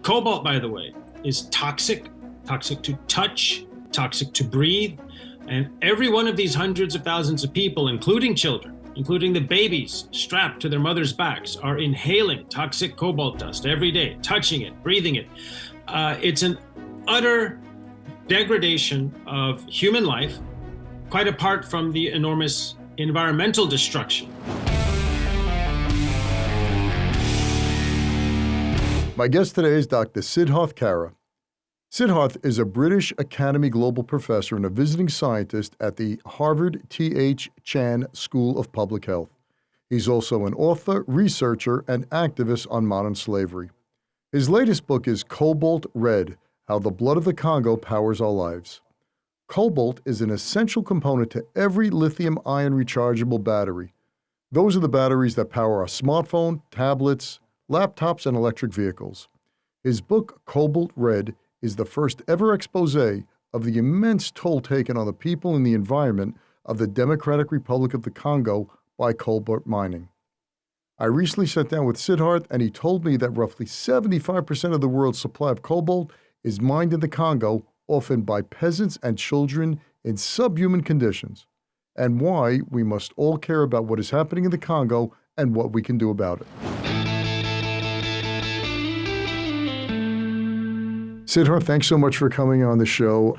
Cobalt, by the way, is toxic to touch, toxic to breathe. And every one of these hundreds of thousands of people, including children, including the babies strapped to their mothers' backs, are inhaling toxic cobalt dust every day, touching it, breathing it. It's an utter degradation of human life, quite apart from the enormous environmental destruction. My guest today is Dr. Siddharth Kara. Siddharth is a British Academy Global Professor and a visiting scientist at the Harvard T.H. Chan School of Public Health. He's also an author, researcher, and activist on modern slavery. His latest book is Cobalt Red: How the Blood of the Congo Powers Our Lives. Cobalt is an essential component to every lithium-ion rechargeable battery. Those are the batteries that power our smartphone, tablets, laptops, and electric vehicles. His book, Cobalt Red, is the first ever expose of the immense toll taken on the people and the environment of the Democratic Republic of the Congo by cobalt mining. I recently sat down with Siddharth, and he told me that roughly 75% of the world's supply of cobalt is mined in the Congo, often by peasants and children in subhuman conditions, and why we must all care about what is happening in the Congo and what we can do about it. Siddharth, thanks so much for coming on the show.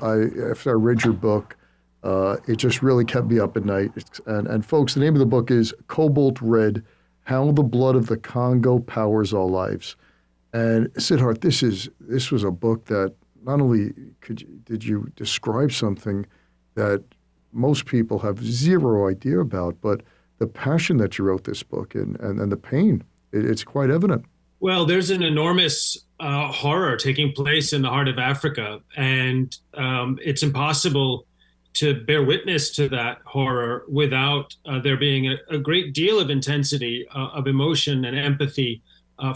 After I read your book, it just really kept me up at night. And folks, the name of the book is Cobalt Red: How the Blood of the Congo Powers Our Lives. And Siddharth, this was a book that not only did you describe something that most people have zero idea about, but the passion that you wrote this book and the pain, it's quite evident. Well, there's an enormous horror taking place in the heart of Africa, and it's impossible to bear witness to that horror without there being a great deal of intensity of emotion and empathy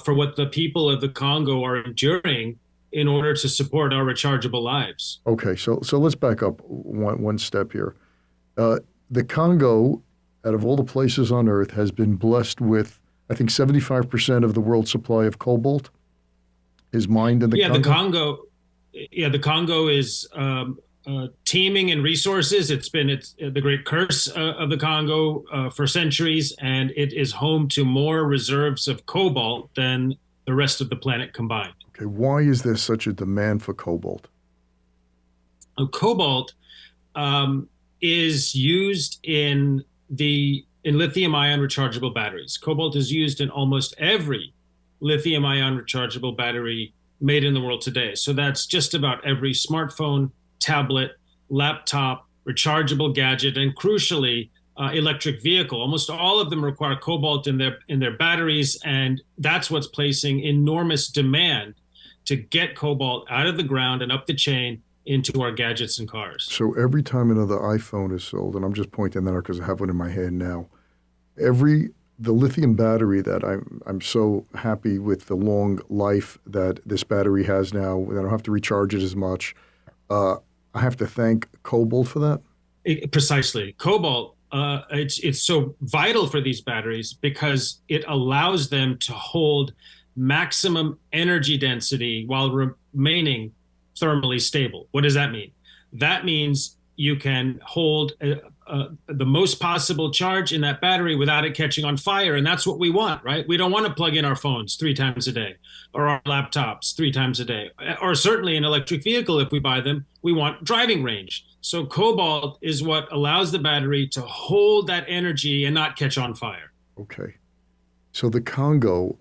for what the people of the Congo are enduring in order to support our rechargeable lives. Okay, so let's back up one step here. The Congo, out of all the places on Earth, has been blessed with, I think, 75% of the world's supply of cobalt is mined in the Congo. The Congo is teeming in resources. It's the great curse of the Congo for centuries, and it is home to more reserves of cobalt than the rest of the planet combined. Okay, why is there such a demand for cobalt? Cobalt is used in lithium-ion rechargeable batteries. Cobalt is used in almost every lithium-ion rechargeable battery made in the world today. So that's just about every smartphone, tablet, laptop, rechargeable gadget, and crucially, electric vehicle. Almost all of them require cobalt in their batteries, and that's what's placing enormous demand to get cobalt out of the ground and up the chain into our gadgets and cars. So every time another iPhone is sold, and I'm just pointing that out because I have one in my hand now, the lithium battery that I'm so happy with the long life that this battery has now, I don't have to recharge it as much. I have to thank cobalt for that? Precisely. Cobalt, it's so vital for these batteries because it allows them to hold maximum energy density while remaining thermally stable. What does that mean? That means you can hold the most possible charge in that battery without it catching on fire. And that's what we want, right? We don't want to plug in our phones 3 times a day or our laptops 3 times a day, or certainly an electric vehicle. If we buy them, we want driving range. So cobalt is what allows the battery to hold that energy and not catch on fire. Okay. So the Congo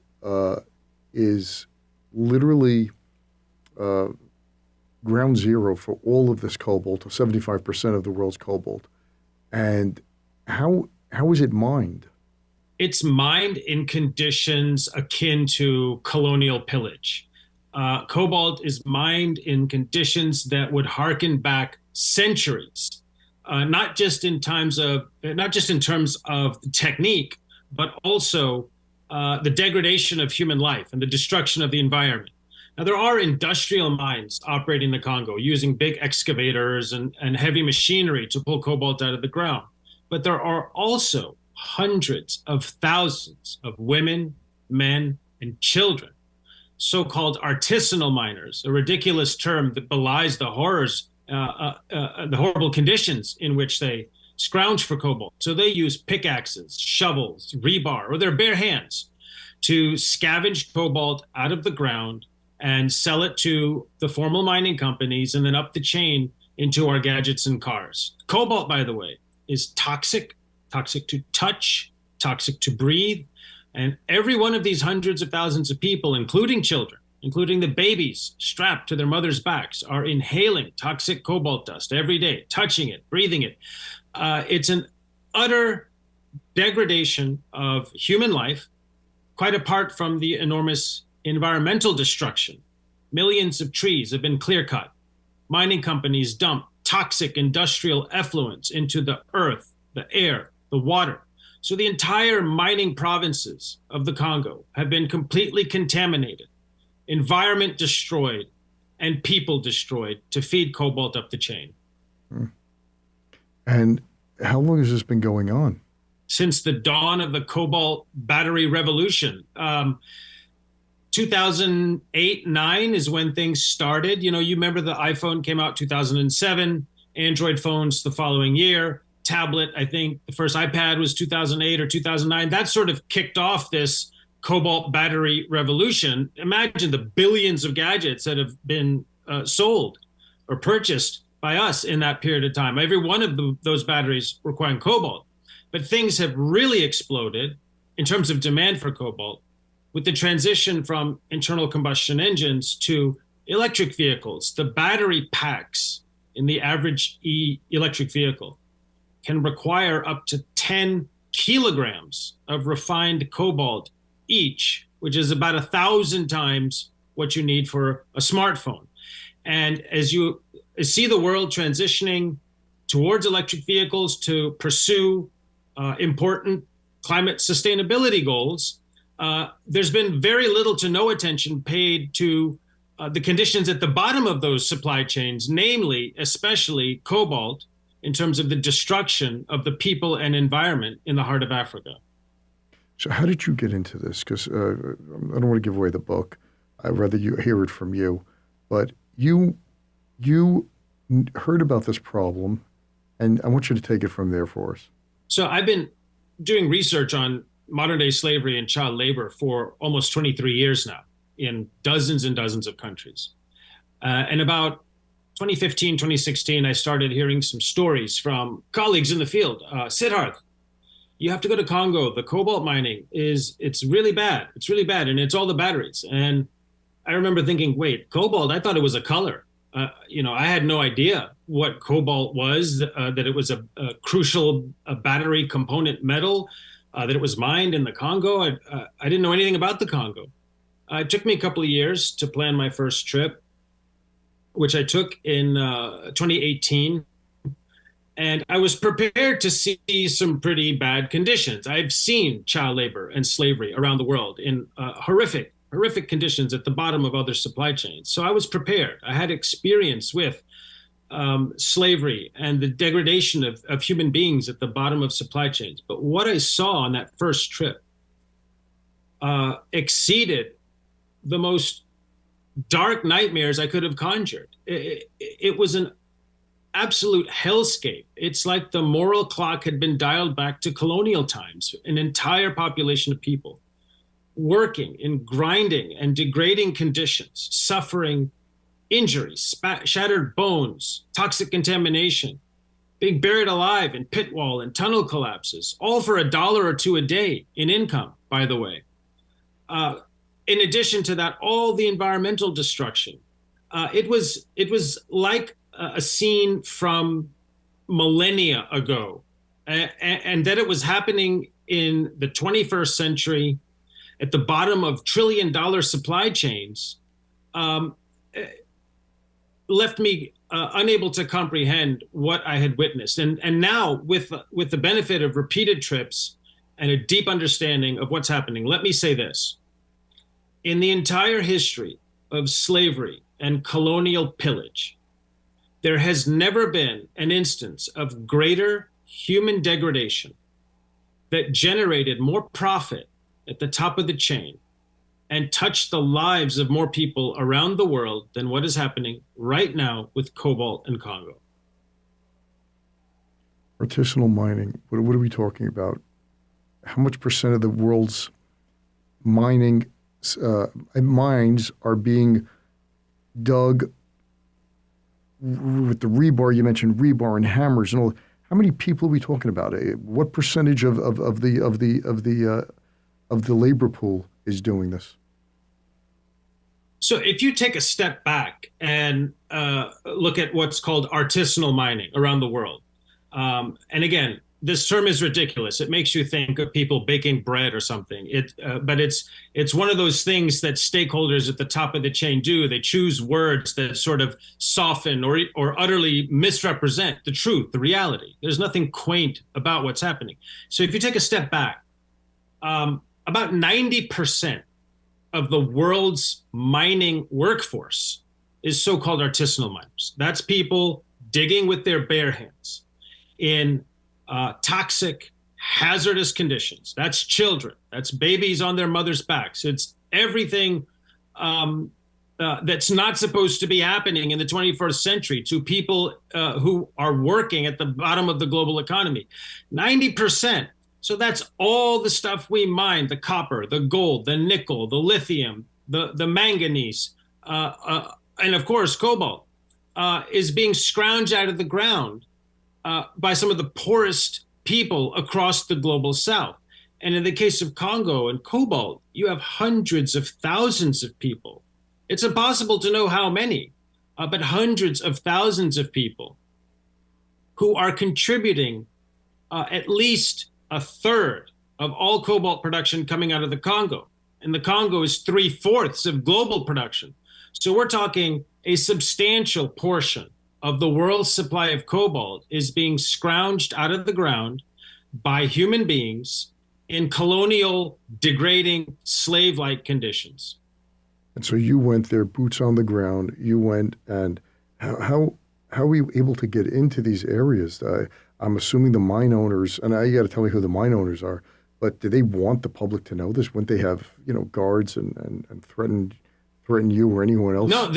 is literally ground zero for all of this cobalt, 75% of the world's cobalt. And how is it mined? It's mined in conditions akin to colonial pillage. Cobalt is mined in conditions that would harken back centuries, not just in terms of technique, but also the degradation of human life and the destruction of the environment. Now, there are industrial mines operating in the Congo using big excavators and heavy machinery to pull cobalt out of the ground. But there are also hundreds of thousands of women, men, and children so-called artisanal miners, a ridiculous term that belies the the horrible conditions in which they scrounge for cobalt. So they use pickaxes, shovels, rebar, or their bare hands to scavenge cobalt out of the ground and sell it to the formal mining companies and then up the chain into our gadgets and cars. Cobalt, by the way, is toxic, toxic to touch, toxic to breathe. And every one of these hundreds of thousands of people, including children, including the babies strapped to their mothers' backs, are inhaling toxic cobalt dust every day, touching it, breathing it. It's an utter degradation of human life, quite apart from the enormous environmental destruction. Millions of trees have been clear-cut. Mining companies dump toxic industrial effluents into the earth, the air, the water. So the entire mining provinces of the Congo have been completely contaminated, environment destroyed, and people destroyed to feed cobalt up the chain. And how long has this been going on? Since the dawn of the cobalt battery revolution. 2008-9 is when things started. You know, you remember the iPhone came out 2007, Android phones the following year, tablet, I think the first iPad was 2008 or 2009. That sort of kicked off this cobalt battery revolution. Imagine the billions of gadgets that have been sold or purchased by us in that period of time. Every one of those batteries requiring cobalt. But things have really exploded in terms of demand for cobalt with the transition from internal combustion engines to electric vehicles. The battery packs in the average electric vehicle can require up to 10 kilograms of refined cobalt each, which is about 1,000 times what you need for a smartphone. And as you see the world transitioning towards electric vehicles to pursue important climate sustainability goals, there's been very little to no attention paid to the conditions at the bottom of those supply chains, namely, especially cobalt, in terms of the destruction of the people and environment in the heart of Africa. So how did you get into this? Because I don't want to give away the book. I'd rather you hear it from you. But you heard about this problem, and I want you to take it from there for us. So I've been doing research on modern-day slavery and child labor for almost 23 years now in dozens and dozens of countries. And about 2015, 2016, I started hearing some stories from colleagues in the field. Siddharth, you have to go to Congo. The cobalt mining it's really bad. It's really bad. And it's all the batteries. And I remember thinking, wait, cobalt, I thought it was a color. I had no idea what cobalt was, that it was a crucial battery component metal, that it was mined in the Congo. I didn't know anything about the Congo. It took me a couple of years to plan my first trip, which I took in 2018. And I was prepared to see some pretty bad conditions. I've seen child labor and slavery around the world in horrific conditions at the bottom of other supply chains. So I was prepared. I had experience with slavery and the degradation of human beings at the bottom of supply chains. But what I saw on that first trip exceeded the most dark nightmares I could have conjured. It was an absolute hellscape. It's like the moral clock had been dialed back to colonial times. An entire population of people working in grinding and degrading conditions, suffering injuries, shattered bones, toxic contamination, being buried alive in pit wall and tunnel collapses, all for $1 or $2 a day in income, by the way. In addition to that, all the environmental destruction. It was like a scene from millennia ago, and that it was happening in the 21st century at the bottom of trillion-dollar supply chains, left me unable to comprehend what I had witnessed. And now, with the benefit of repeated trips and a deep understanding of what's happening, let me say this. In the entire history of slavery and colonial pillage, there has never been an instance of greater human degradation that generated more profit at the top of the chain and touch the lives of more people around the world than what is happening right now with cobalt in Congo. Artisanal mining, what are we talking about? How much percent of the world's mines are being dug with the rebar? You mentioned rebar and hammers and all. How many people are we talking about? What percentage of the labor pool is doing this? So if you take a step back and look at what's called artisanal mining around the world, and again, this term is ridiculous. It makes you think of people baking bread or something. But it's one of those things that stakeholders at the top of the chain do. They choose words that sort of soften or utterly misrepresent the truth, the reality. There's nothing quaint about what's happening. So if you take a step back, about 90% of the world's mining workforce is so-called artisanal miners. That's people digging with their bare hands in toxic, hazardous conditions. That's children. That's babies on their mother's backs. It's everything that's not supposed to be happening in the 21st century to people who are working at the bottom of the global economy. 90%. So that's all the stuff we mine: the copper, the gold, the nickel, the lithium, the manganese, and of course, cobalt is being scrounged out of the ground by some of the poorest people across the global south. And in the case of Congo and cobalt, you have hundreds of thousands of people. It's impossible to know how many, but hundreds of thousands of people who are contributing at least a third of all cobalt production coming out of the Congo. And the Congo is 3/4 of global production. So we're talking a substantial portion of the world's supply of cobalt is being scrounged out of the ground by human beings in colonial, degrading, slave-like conditions. And so you went there, boots on the ground. You went, and how were you able to get into these areas? I'm assuming the mine owners, and you got to tell me who the mine owners are, but do they want the public to know this? Wouldn't they have, guards and threaten you or anyone else? No,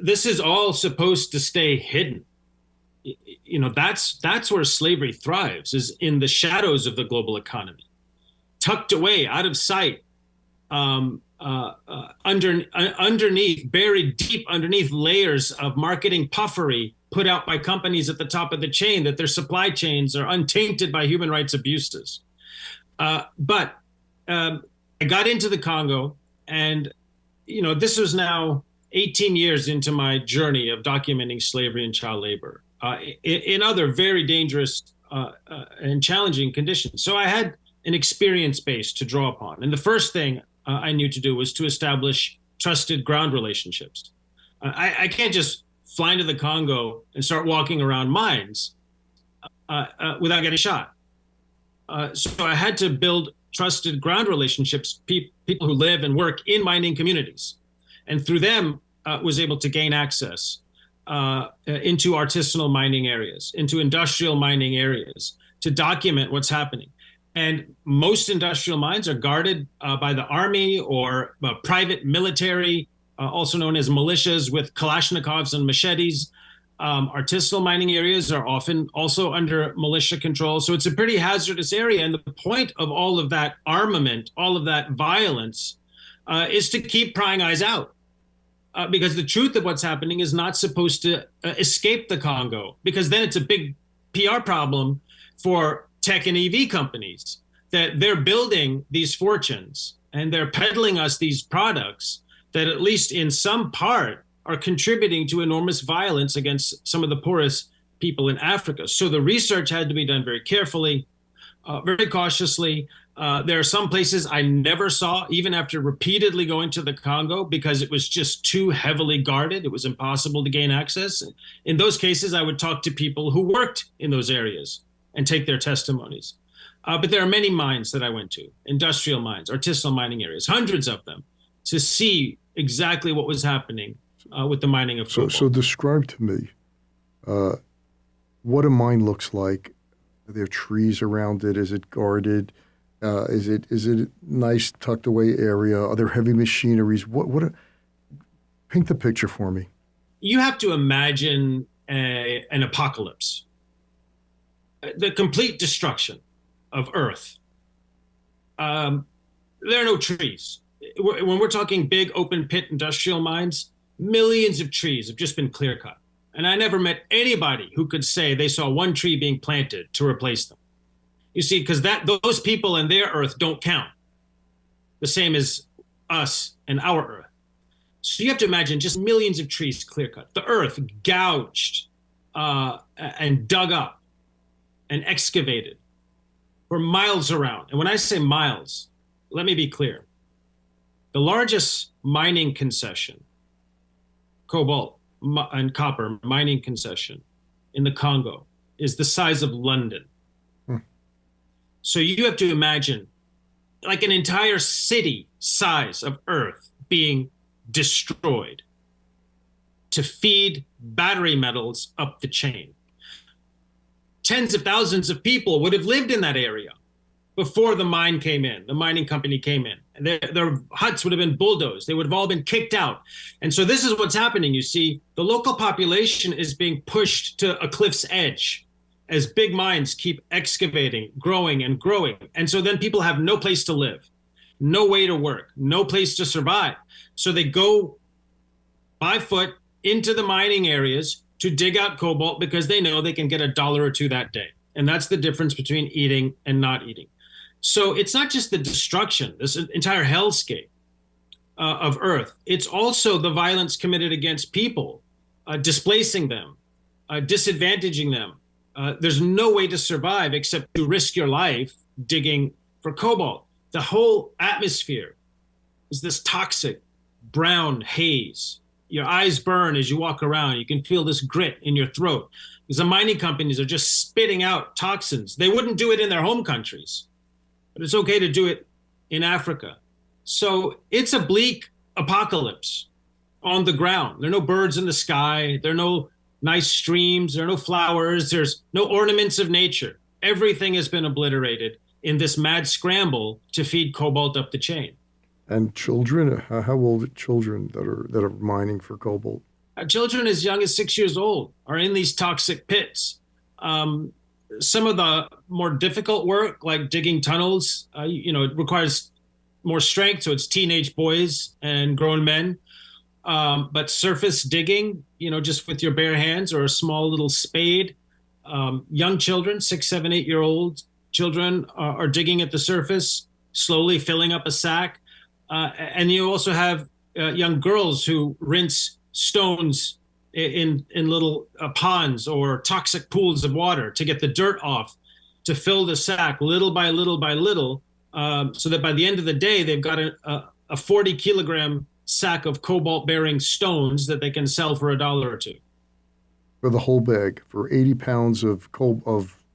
this is all supposed to stay hidden. That's where slavery thrives, is in the shadows of the global economy, tucked away, out of sight, underneath, buried deep underneath layers of marketing puffery put out by companies at the top of the chain, that their supply chains are untainted by human rights abuses. But I got into the Congo, and this was now 18 years into my journey of documenting slavery and child labor in other very dangerous and challenging conditions. So I had an experience base to draw upon. And the first thing I knew to do was to establish trusted ground relationships. I can't just fly into the Congo and start walking around mines without getting shot. So I had to build trusted ground relationships, people who live and work in mining communities. And through them, was able to gain access into artisanal mining areas, into industrial mining areas, to document what's happening. And most industrial mines are guarded by the army or private military, also known as militias with Kalashnikovs and machetes. Artisanal mining areas are often also under militia control. So it's a pretty hazardous area. And the point of all of that armament, all of that violence, is to keep prying eyes out. Because the truth of what's happening is not supposed to escape the Congo, because then it's a big PR problem for tech and EV companies, that they're building these fortunes and they're peddling us these products that, at least in some part, are contributing to enormous violence against some of the poorest people in Africa. So the research had to be done very carefully, very cautiously. There are some places I never saw, even after repeatedly going to the Congo, because it was just too heavily guarded. It was impossible to gain access. In those cases, I would talk to people who worked in those areas and take their testimonies. But there are many mines that I went to, industrial mines, artisanal mining areas, hundreds of them, to see exactly what was happening with the mining of cobalt. So describe to me what a mine looks like. Are there trees around it? Is it guarded? Is it a nice tucked away area? Are there heavy machineries? Paint the picture for me. You have to imagine an apocalypse, the complete destruction of Earth. There are no trees. When we're talking big open pit industrial mines, millions of trees have just been clear cut. And I never met anybody who could say they saw one tree being planted to replace them. You see, because those people and their Earth don't count, the same as us and our Earth. So you have to imagine just millions of trees clear cut, the Earth gouged and dug up and excavated for miles around. And when I say miles, let me be clear. The largest mining concession, cobalt and copper mining concession in the Congo, is the size of London. So you have to imagine like an entire city size of Earth being destroyed to feed battery metals up the chain. Tens of thousands of people would have lived in that area before the mine came in, the mining company came in. Their huts would have been bulldozed. They would have all been kicked out. And so this is what's happening. You see, the local population is being pushed to a cliff's edge as big mines keep excavating, growing and growing. And so then people have no place to live, no way to work, no place to survive. So they go by foot into the mining areas to dig out cobalt because they know they can get $1 or $2 that day. And that's the difference between eating and not eating. So it's not just the destruction, this entire hellscape of Earth. It's also the violence committed against people, displacing them, disadvantaging them. There's no way to survive except to risk your life digging for cobalt. The whole atmosphere is this toxic brown haze. Your eyes burn as you walk around. You can feel this grit in your throat because the mining companies are just spitting out toxins. They wouldn't do it in their home countries, but it's okay to do it in Africa. So it's a bleak apocalypse on the ground. There are no birds in the sky. There are no nice streams. There are no flowers. There's no ornaments of nature. Everything has been obliterated in this mad scramble to feed cobalt up the chain. And children, how old are children that are mining for cobalt? Children as young as 6 years old are in these toxic pits. Some of the more difficult work, like digging tunnels, it requires more strength. So it's teenage boys and grown men. But surface digging, just with your bare hands or a small little spade, young children, 6, 7, 8-year-old children are digging at the surface, slowly filling up a sack. And you also have young girls who rinse stones in little ponds or toxic pools of water to get the dirt off, to fill the sack little by little by little, so that by the end of the day, they've got a 40-kilogram sack of cobalt-bearing stones that they can sell for $1 or $2. For the whole bag, for 80 pounds of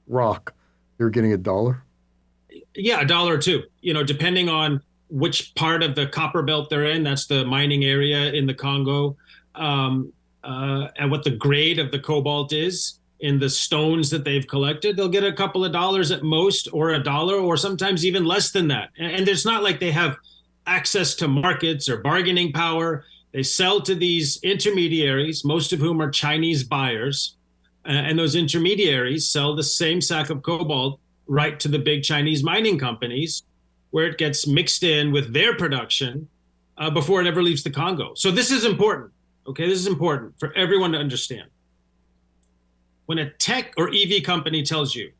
rock, they're getting $1? Yeah, $1 or $2, depending on which part of the copper belt they're in. That's the mining area in the Congo, and what the grade of the cobalt is in the stones that they've collected. They'll get a couple of dollars at most, or $1, or sometimes even less than that. And it's not like they have access to markets or bargaining power. They sell to these intermediaries, most of whom are Chinese buyers. And those intermediaries sell the same sack of cobalt right to the big Chinese mining companies, where it gets mixed in with their production before it ever leaves the Congo. So this is important, okay? This is important for everyone to understand. When a tech or EV company tells you,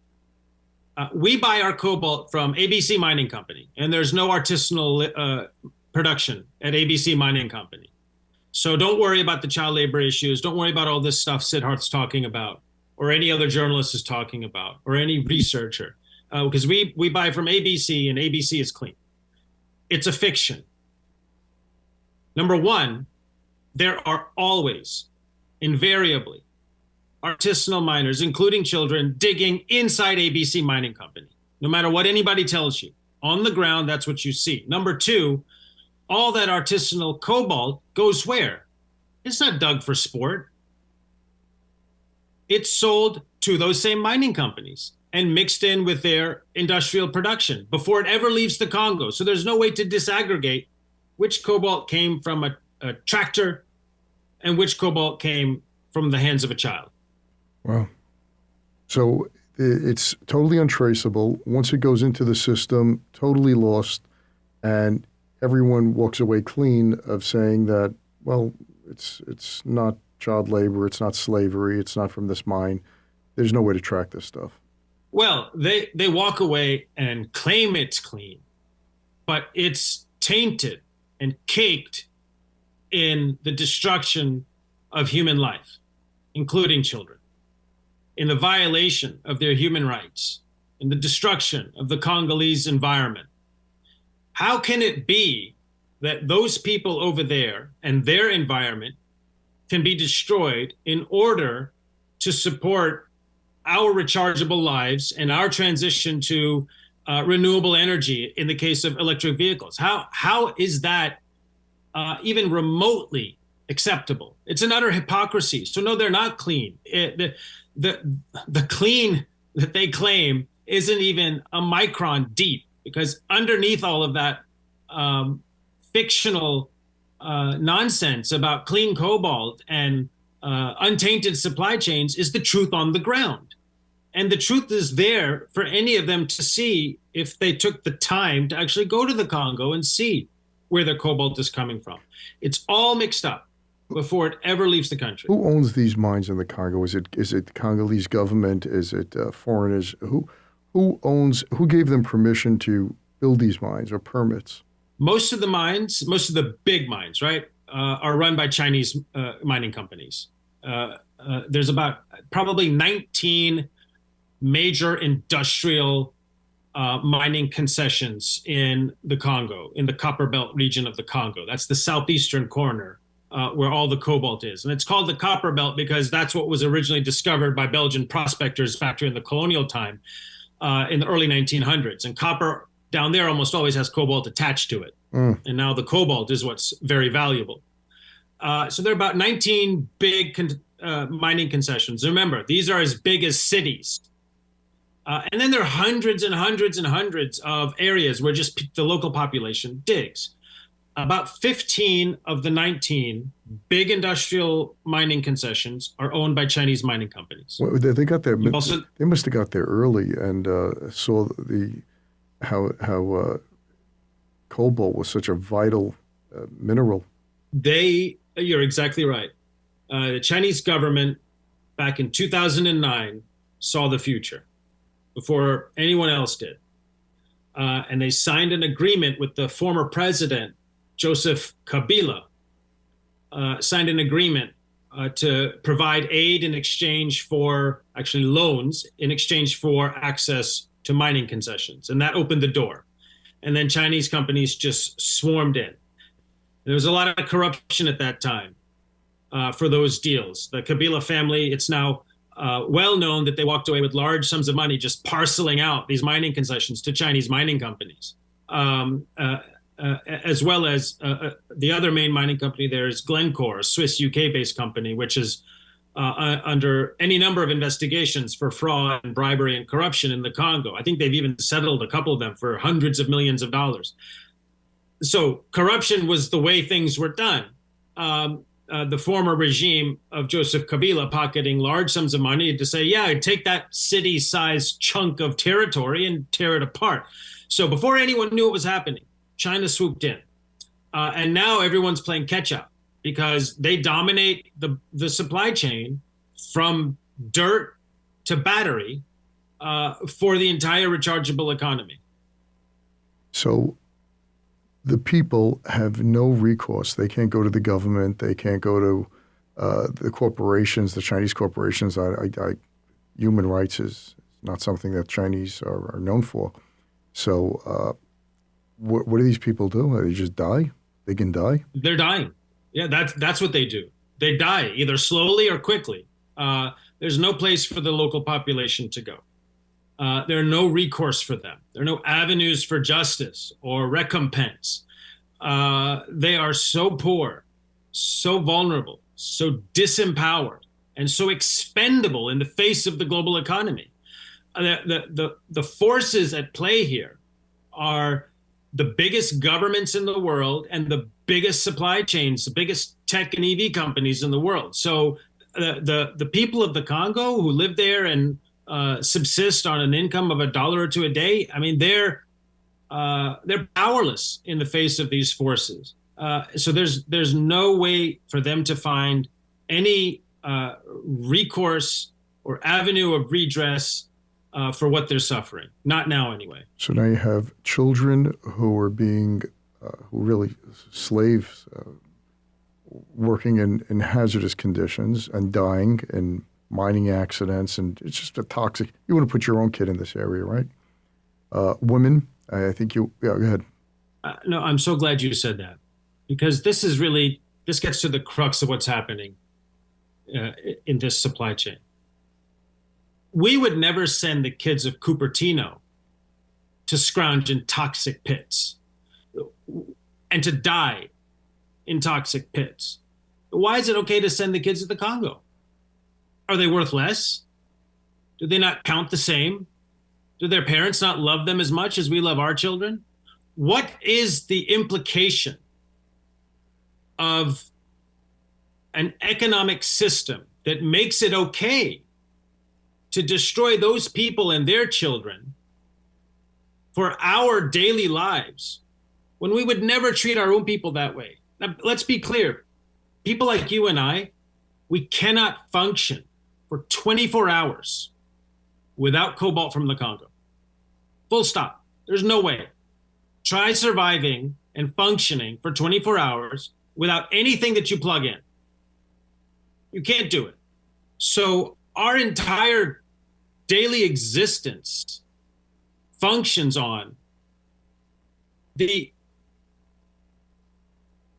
we buy our cobalt from ABC Mining Company, and there's no artisanal production at ABC Mining Company. So don't worry about the child labor issues. Don't worry about all this stuff Siddharth's talking about, or any other journalist is talking about, or any researcher. Because we buy from ABC, and ABC is clean. It's a fiction. Number one, there are always, invariably, artisanal miners, including children, digging inside ABC Mining Company. No matter what anybody tells you. On the ground, that's what you see. Number two, all that artisanal cobalt goes where? It's not dug for sport. It's sold to those same mining companies. and mixed in with their industrial production before it ever leaves the Congo. So there's no way to disaggregate which cobalt came from a tractor and which cobalt came from the hands of a child. Wow. So it's totally untraceable. Once it goes into the system, totally lost, and everyone walks away clean of saying that, well, it's not child labor, it's not slavery, it's not from this mine. There's no way to track this stuff. Well, they walk away and claim it's clean, but it's tainted and caked in the destruction of human life, including children, in the violation of their human rights, in the destruction of the Congolese environment. How can it be that those people over there and their environment can be destroyed in order to support our rechargeable lives and our transition to renewable energy in the case of electric vehicles? How is that even remotely acceptable? It's an utter hypocrisy. So no, they're not clean. The clean that they claim isn't even a micron deep, because underneath all of that fictional nonsense about clean cobalt and untainted supply chains is the truth on the ground. And the truth is there for any of them to see if they took the time to actually go to the Congo and see where their cobalt is coming from. It's all mixed up before it ever leaves the country. Who owns these mines in the Congo? Is it the Congolese government? Is it foreigners? Who gave them permission to build these mines or permits? Most of the mines, most of the big mines, right, are run by Chinese mining companies. There's about probably 19 major industrial mining concessions in the Congo, in the Copper Belt region of the Congo. That's the southeastern corner where all the cobalt is. And it's called the Copper Belt because that's what was originally discovered by Belgian prospectors back during the colonial time in the early 1900s. And copper down there almost always has cobalt attached to it. And now the cobalt is what's very valuable. So there are about 19 big mining concessions. Remember, these are as big as cities. And then there are hundreds and hundreds and hundreds of areas where just the local population digs. About 15 of the 19 big industrial mining concessions are owned by Chinese mining companies. Well, they got there. They must have got there early and saw how cobalt was such a vital mineral. You're exactly right. The Chinese government back in 2009 saw the future before anyone else did. And they signed an agreement with the former president, Joseph Kabila, signed an agreement to provide aid in exchange for, actually loans, in exchange for access to mining concessions. And that opened the door. And then Chinese companies just swarmed in. There was a lot of corruption at that time for those deals. The Kabila family, it's now well known that they walked away with large sums of money just parceling out these mining concessions to Chinese mining companies, as well as the other main mining company there is Glencore, a Swiss UK-based company, which is under any number of investigations for fraud and bribery and corruption in the Congo. I think they've even settled a couple of them for hundreds of millions of dollars. So corruption was the way things were done. The former regime of Joseph Kabila pocketing large sums of money to say, yeah, take that city-sized chunk of territory and tear it apart. So before anyone knew what was happening, China swooped in. And now everyone's playing catch-up because they dominate the supply chain from dirt to battery for the entire rechargeable economy. So the people have no recourse. They can't go to the government. They can't go to the corporations, the Chinese corporations. Human rights is not something that Chinese are known for. So what do these people do? They just die? They can die? They're dying. Yeah, that's what they do. They die either slowly or quickly. There's no place for the local population to go. There are no recourse for them. There are no avenues for justice or recompense. They are so poor, so vulnerable, so disempowered, and so expendable in the face of the global economy The forces at play here are the biggest governments in the world and the biggest supply chains, the biggest tech and EV companies in the world. So the people of the Congo who live there and subsist on an income of $1 or $2 a day, I mean, they're powerless in the face of these forces. So there's no way for them to find any recourse or avenue of redress for what they're suffering. Not now, anyway. So now you have children who are being, who really slaves, working in hazardous conditions and dying in mining accidents, and it's just a toxic. You want to put your own kid in this area, right? Women, I think you. Yeah, go ahead. No, I'm so glad you said that, because this gets to the crux of what's happening in this supply chain. We would never send the kids of Cupertino to scrounge in toxic pits and to die in toxic pits. Why is it okay to send the kids to the Congo? Are they worth less? Do they not count the same? Do their parents not love them as much as we love our children? What is the implication of an economic system that makes it okay to destroy those people and their children for our daily lives when we would never treat our own people that way? Now, let's be clear. People like you and I, we cannot function for 24 hours without cobalt from the Congo. Full stop. There's no way. Try surviving and functioning for 24 hours without anything that you plug in. You can't do it. So our entire daily existence functions on the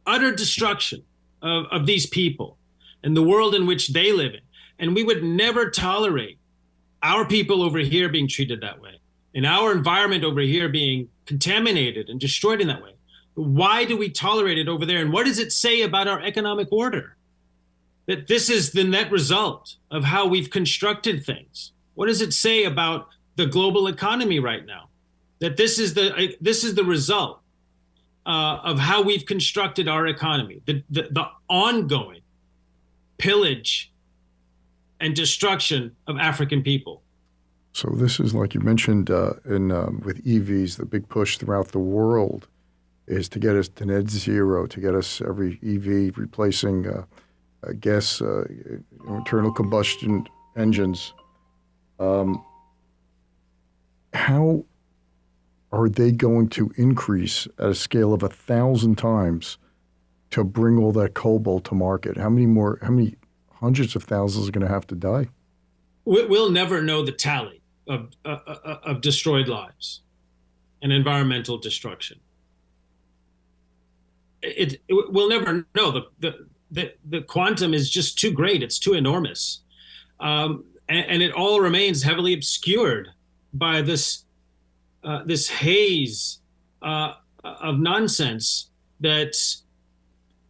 utter destruction of these people and the world in which they live in. And we would never tolerate our people over here being treated that way, and our environment over here being contaminated and destroyed in that way. Why do we tolerate it over there? And what does it say about our economic order? That this is the net result of how we've constructed things. What does it say about the global economy right now? That this is the result of how we've constructed our economy, the ongoing pillage and destruction of African people. So this is, like you mentioned, with EVs, the big push throughout the world is to get us to net zero, to get us every EV replacing gas, internal combustion engines. How are they going to increase at a scale of 1,000 times to bring all that cobalt to market? How many hundreds of thousands are going to have to die? We'll never know the tally of destroyed lives and environmental destruction. We'll never know. The quantum is just too great. It's too enormous. And it all remains heavily obscured by this haze of nonsense that's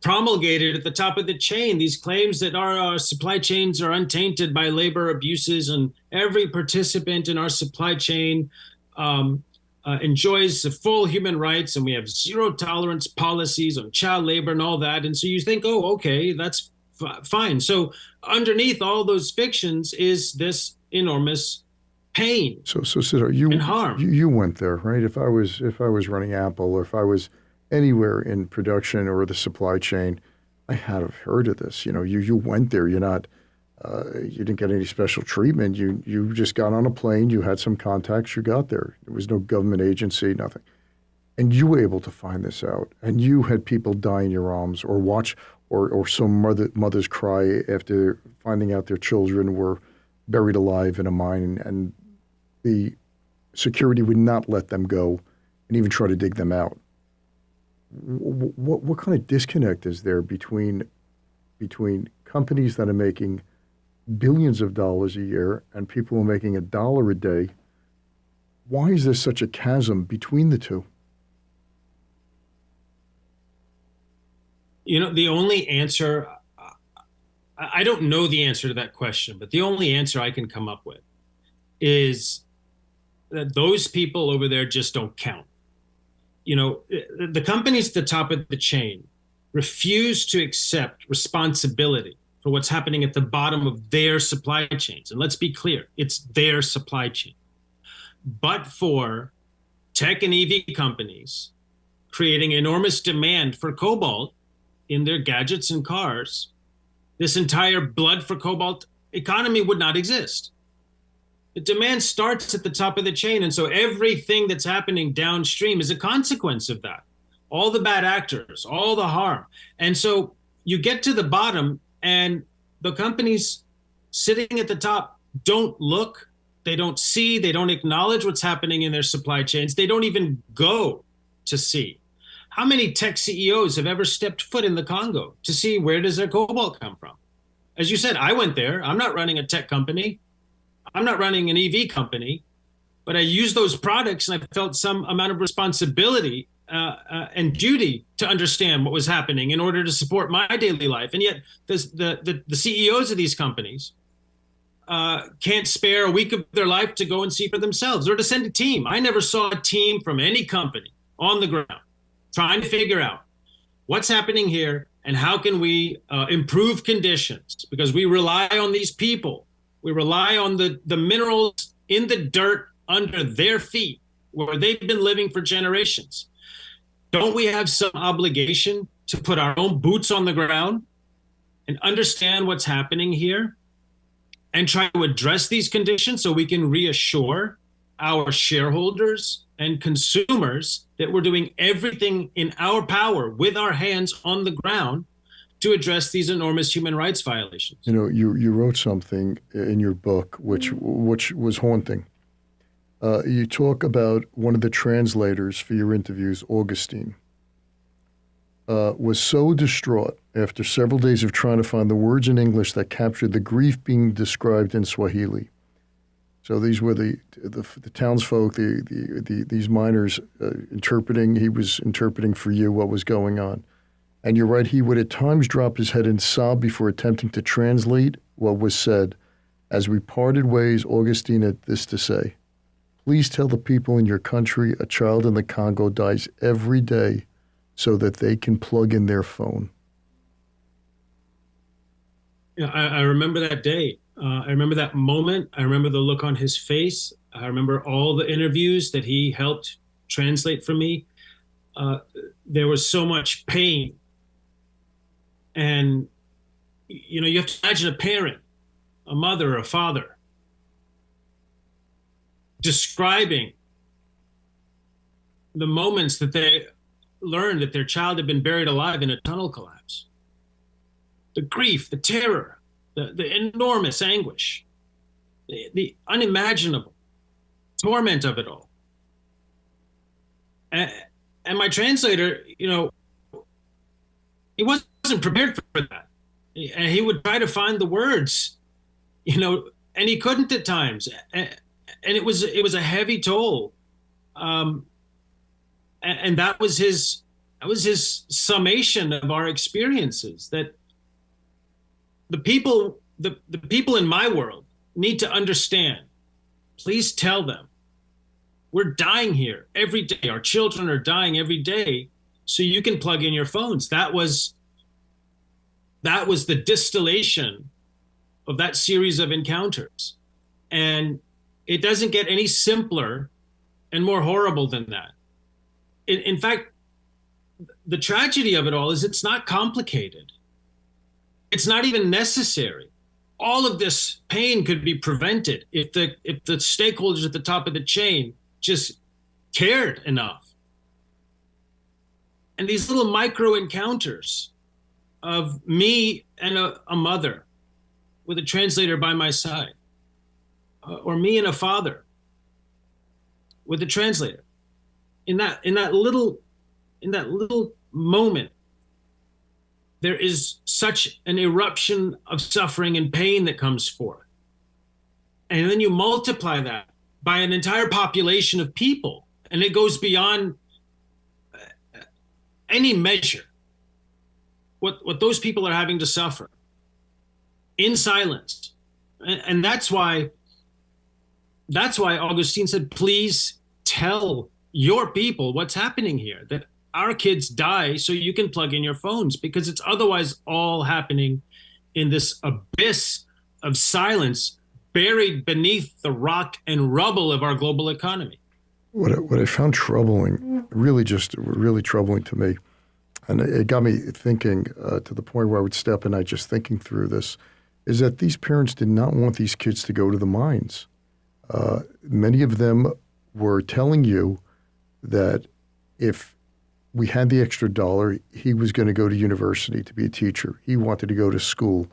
promulgated at the top of the chain. These claims that our supply chains are untainted by labor abuses, and every participant in our supply chain enjoys the full human rights, and we have zero tolerance policies on child labor and all that. And so you think, oh, okay, that's fine. So underneath all those fictions is this enormous pain. So Siddharth, and harm. You went there, right? If I was running Apple, or if I was anywhere in production or the supply chain, I had have heard of this. You went there. You're not. You didn't get any special treatment. You just got on a plane. You had some contacts. You got there. There was no government agency, nothing. And you were able to find this out. And you had people die in your arms, or watch, or some mothers cry after finding out their children were buried alive in a mine, and the security would not let them go and even try to dig them out. What kind of disconnect is there between companies that are making billions of dollars a year and people who are making $1 a day? Why is there such a chasm between the two? The only answer, I don't know the answer to that question, but the only answer I can come up with is those people over there just don't count. You know, the companies at the top of the chain refuse to accept responsibility for what's happening at the bottom of their supply chains. And let's be clear, it's their supply chain. But for tech and EV companies creating enormous demand for cobalt in their gadgets and cars, this entire blood for cobalt economy would not exist. The demand starts at the top of the chain. And so everything that's happening downstream is a consequence of that. All the bad actors, all the harm. And so you get to the bottom and the companies sitting at the top don't look, they don't see, they don't acknowledge what's happening in their supply chains. They don't even go to see. How many tech CEOs have ever stepped foot in the Congo to see where does their cobalt come from? As you said, I went there. I'm not running a tech company. I'm not running an EV company, but I used those products and I felt some amount of responsibility and duty to understand what was happening in order to support my daily life. And yet the CEOs of these companies can't spare a week of their life to go and see for themselves or to send a team. I never saw a team from any company on the ground trying to figure out what's happening here and how can we improve conditions, because we rely on these people. We rely on the minerals in the dirt under their feet where they've been living for generations. Don't we have some obligation to put our own boots on the ground and understand what's happening here and try to address these conditions so we can reassure our shareholders and consumers that we're doing everything in our power with our hands on the ground to address these enormous human rights violations? You know, you wrote something in your book which was haunting. You talk about one of the translators for your interviews, Augustine, was so distraught after several days of trying to find the words in English that captured the grief being described in Swahili. So these were the townsfolk, these miners interpreting. He was interpreting for you what was going on. And you're right, he would at times drop his head and sob before attempting to translate what was said. As we parted ways, Augustine had this to say: "Please tell the people in your country a child in the Congo dies every day so that they can plug in their phone." Yeah, I remember that day. I remember that moment. I remember the look on his face. I remember all the interviews that he helped translate for me. There was so much pain. And, you know, you have to imagine a parent, a mother, a father, describing the moments that they learned that their child had been buried alive in a tunnel collapse. The grief, the terror, the enormous anguish, the unimaginable torment of it all. And my translator, you know, he wasn't prepared for that. And he would try to find the words, you know, and he couldn't at times. And it was a heavy toll. And that was his summation of our experiences, that the people in my world need to understand. Please tell them we're dying here every day. Our children are dying every day, so you can plug in your phones. That was the distillation of that series of encounters. And it doesn't get any simpler and more horrible than that. In fact, the tragedy of it all is it's not complicated. It's not even necessary. All of this pain could be prevented if the stakeholders at the top of the chain just cared enough. And these little micro encounters of me and a mother with a translator by my side, or me and a father with a translator, in that little moment, there is such an eruption of suffering and pain that comes forth. And then you multiply that by an entire population of people, and it goes beyond any measure what those people are having to suffer in silence. And that's why that's why Augustine said, please tell your people what's happening here, that our kids die so you can plug in your phones, because it's otherwise all happening in this abyss of silence buried beneath the rock and rubble of our global economy. What I found troubling, really troubling to me, and it got me thinking to the point where I would step in, just thinking through this, is that these parents did not want these kids to go to the mines. Many of them were telling you that if we had the extra dollar, he was going to go to university to be a teacher. He wanted to go to school.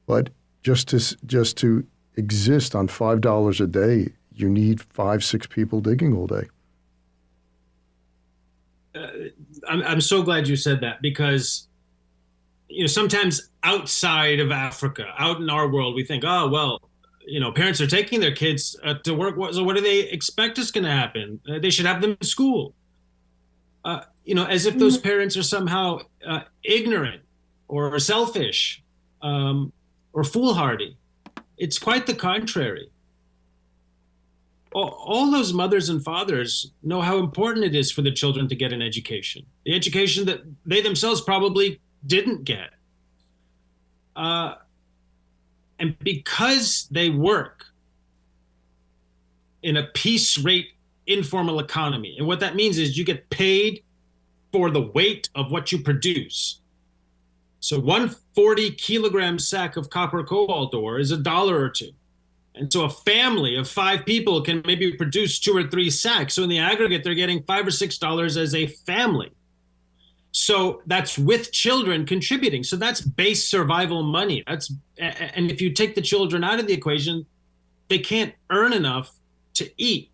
But just to exist on $5 a day, you need 5-6 people digging all day. I'm so glad you said that, because sometimes outside of Africa, out in our world, we think, oh, well, parents are taking their kids to work. So what do they expect is going to happen? They should have them in school. As if those parents are somehow ignorant or selfish or foolhardy. It's quite the contrary. All those mothers and fathers know how important it is for the children to get an education, the education that they themselves probably didn't get. And because they work in a piece rate informal economy, and what that means is you get paid for the weight of what you produce. So 140-kilogram sack of copper cobalt ore is $1 or $2. And so a family of 5 people can maybe produce 2 or 3 sacks. So in the aggregate, they're getting $5 or $6 as a family. So that's with children contributing. So that's base survival money. And if you take the children out of the equation, they can't earn enough to eat.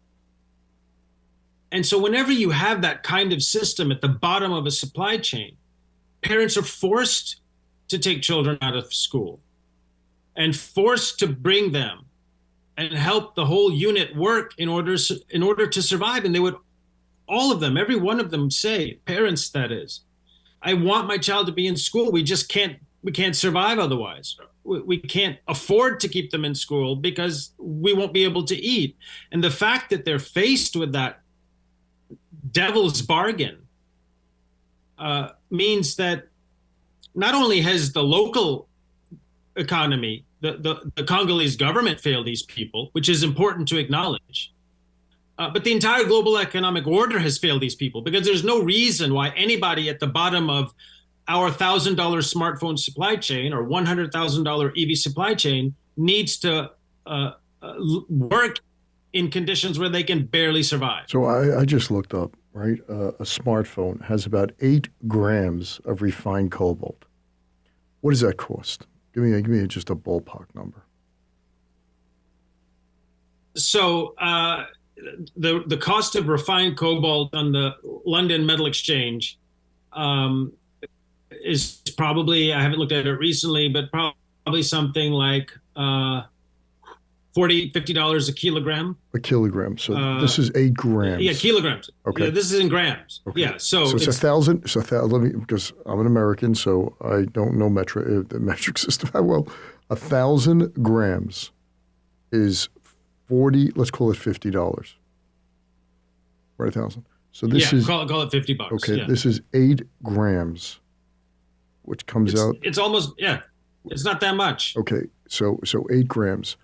And so whenever you have that kind of system at the bottom of a supply chain, parents are forced to take children out of school and forced to bring them and help the whole unit work in order to survive. And they would, all of them, every one of them say, parents that is, I want my child to be in school. We can't survive otherwise. We can't afford to keep them in school because we won't be able to eat. And the fact that they're faced with that devil's bargain means that not only has the local economy, the Congolese government failed these people, which is important to acknowledge, but the entire global economic order has failed these people, because there's no reason why anybody at the bottom of our $1,000 smartphone supply chain or $100,000 EV supply chain needs to work in conditions where they can barely survive. So I just looked up, right? A smartphone has about 8 grams of refined cobalt. What does that cost? Give me just a ballpark number. So the cost of refined cobalt on the London Metal Exchange is probably, I haven't looked at it recently, but probably something like $40, $50 a kilogram. A kilogram. So this is 8 grams. Yeah, kilograms. Okay. Yeah, this is in grams. Okay. Yeah. So it's 1,000. So let me, because I'm an American, so I don't know the metric system that well. 1,000 grams is 40. Let's call it $50. Right, 1,000. So this is call it $50. Okay. Yeah. This is 8 grams, which comes out. It's almost It's not that much. Okay. So 8 grams.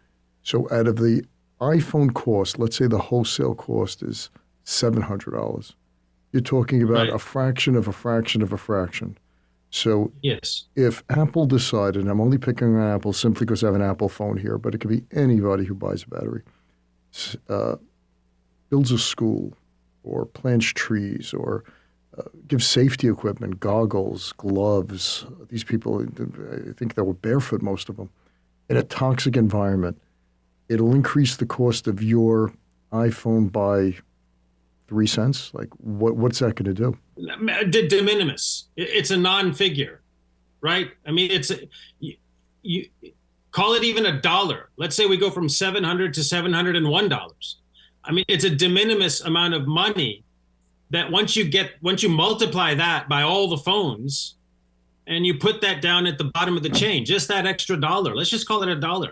So out of the iPhone cost, let's say the wholesale cost is $700. You're talking about a fraction of a fraction of a fraction. So yes, if Apple decided, and I'm only picking on Apple simply because I have an Apple phone here, but it could be anybody who buys a battery, builds a school or plants trees or gives safety equipment, goggles, gloves. These people, I think they were barefoot, most of them, in a toxic environment. It'll increase the cost of your iPhone by 3 cents. Like, what's that going to do? De minimis. It's a non-figure, right? I mean, you call it even $1. Let's say we go from $700 to $701. I mean, it's a de minimis amount of money that once you multiply that by all the phones, and you put that down at the bottom of the chain, just that extra $1. Let's just call it $1.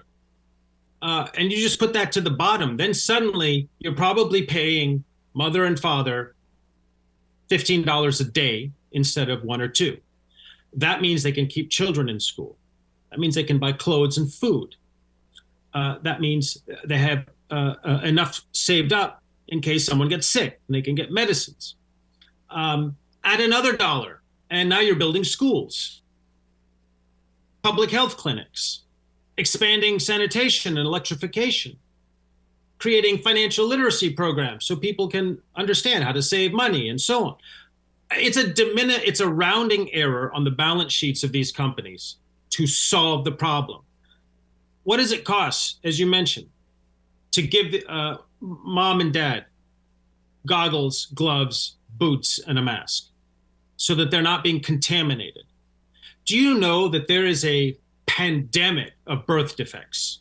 and you just put that to the bottom, then suddenly you're probably paying mother and father $15 a day instead of one or two. That means they can keep children in school. That means they can buy clothes and food. That means they have enough saved up in case someone gets sick and they can get medicines. Add another dollar, and now you're building schools, public health clinics, expanding sanitation and electrification, creating financial literacy programs so people can understand how to save money and so on. It's a rounding error on the balance sheets of these companies to solve the problem. What does it cost, as you mentioned, to give mom and dad goggles, gloves, boots, and a mask so that they're not being contaminated? Do you know that there is a pandemic of birth defects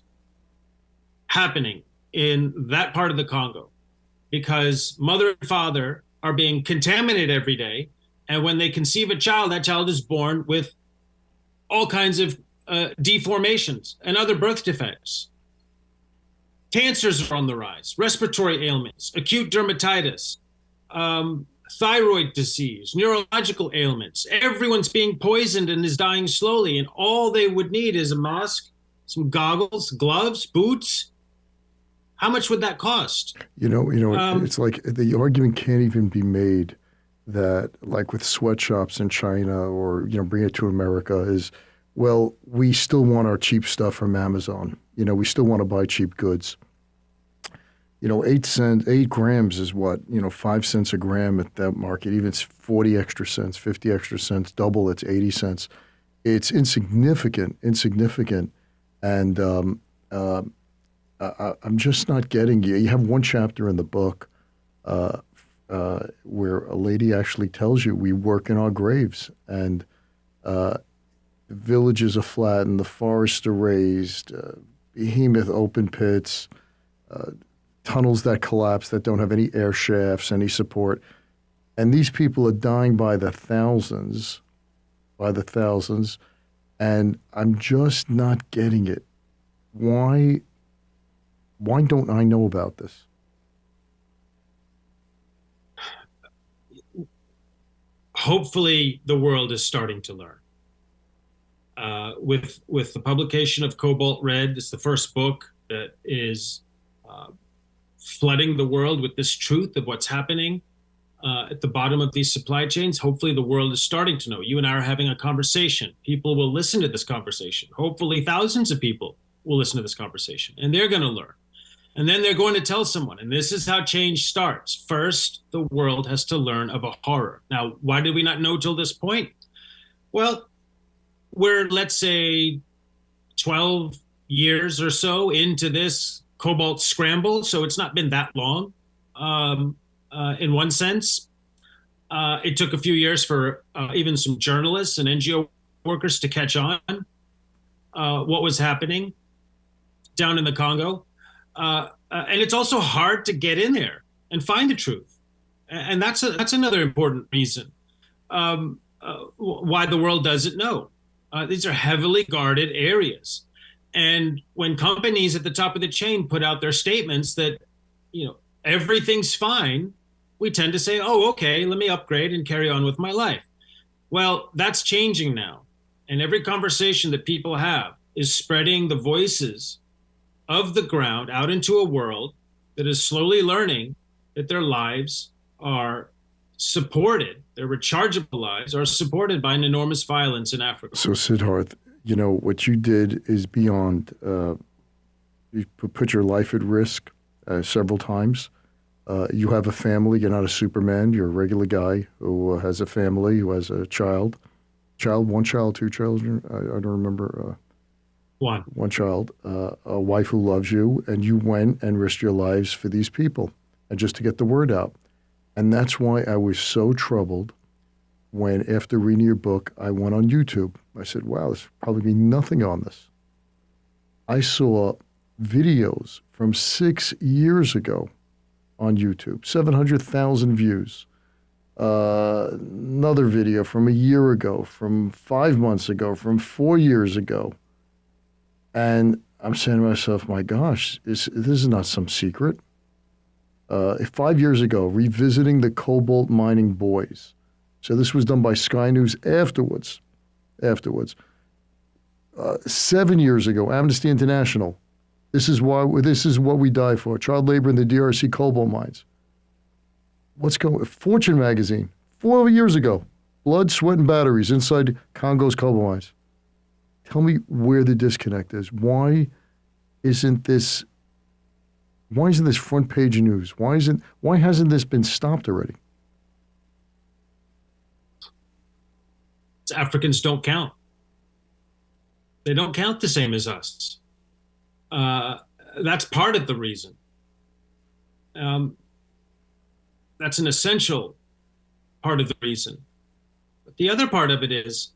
happening in that part of the Congo because mother and father are being contaminated every day, and when they conceive a child, that child is born with all kinds of deformations and other birth defects. Cancers are on the rise, respiratory ailments, acute dermatitis, thyroid disease, neurological ailments. Everyone's being poisoned and is dying slowly, and all they would need is a mask, some goggles, gloves, boots. How much would that cost? It's like the argument can't even be made that, like with sweatshops in China or, bring it to America is, well, we still want our cheap stuff from Amazon. We still want to buy cheap goods. 8 grams is what, 5 cents a gram at that market. Even it's 40 extra cents, 50 extra cents, double it's 80 cents. It's insignificant. And I'm just not getting you. You have one chapter in the book where a lady actually tells you we work in our graves, and the villages are flattened, the forests are raised, behemoth open pits, tunnels that collapse that don't have any air shafts, any support. And these people are dying by the thousands, and I'm just not getting it. Why don't I know about this? Hopefully the world is starting to learn. With the publication of Cobalt Red, it's the first book that is flooding the world with this truth of what's happening at the bottom of these supply chains. Hopefully the world is starting to know. You and I are having a conversation. People will listen to this conversation. Hopefully thousands of people will listen to this conversation, and they're going to learn. And then they're going to tell someone, and this is how change starts. First, the world has to learn of a horror. Now, why did we not know till this point? Well, we're, let's say, 12 years or so into this cobalt scramble, so it's not been that long. In one sense, it took a few years for even some journalists and NGO workers to catch on what was happening down in the Congo. And it's also hard to get in there and find the truth. And that's another important reason why the world doesn't know. These are heavily guarded areas. And when companies at the top of the chain put out their statements that, everything's fine, we tend to say, oh, okay, let me upgrade and carry on with my life. Well, that's changing now. And every conversation that people have is spreading the voices of the ground out into a world that is slowly learning that their lives are supported, their rechargeable lives are supported by an enormous violence in Africa. So, Siddharth, what you did is beyond. You put your life at risk several times. You have a family. You're not a Superman. You're a regular guy who has a family, who has a child. One child, two children. I don't remember. One child, a wife who loves you, and you went and risked your lives for these people and just to get the word out. And that's why I was so troubled when, after reading your book, I went on YouTube. I said, wow, there's probably nothing on this. I saw videos from 6 years ago on YouTube, 700,000 views. Another video from a year ago, from 5 months ago, from 4 years ago. And I'm saying to myself, my gosh, this is not some secret. 5 years ago, revisiting the cobalt mining boys. So this was done by Sky News afterwards. 7 years ago, Amnesty International. This is what we die for: child labor in the DRC cobalt mines. What's going? Fortune magazine, 4 years ago, blood, sweat, and batteries inside Congo's cobalt mines. Tell me where the disconnect is. Why isn't this front page news? Why hasn't this been stopped already? Africans don't count. They don't count the same as us. That's part of the reason. That's an essential part of the reason. But the other part of it is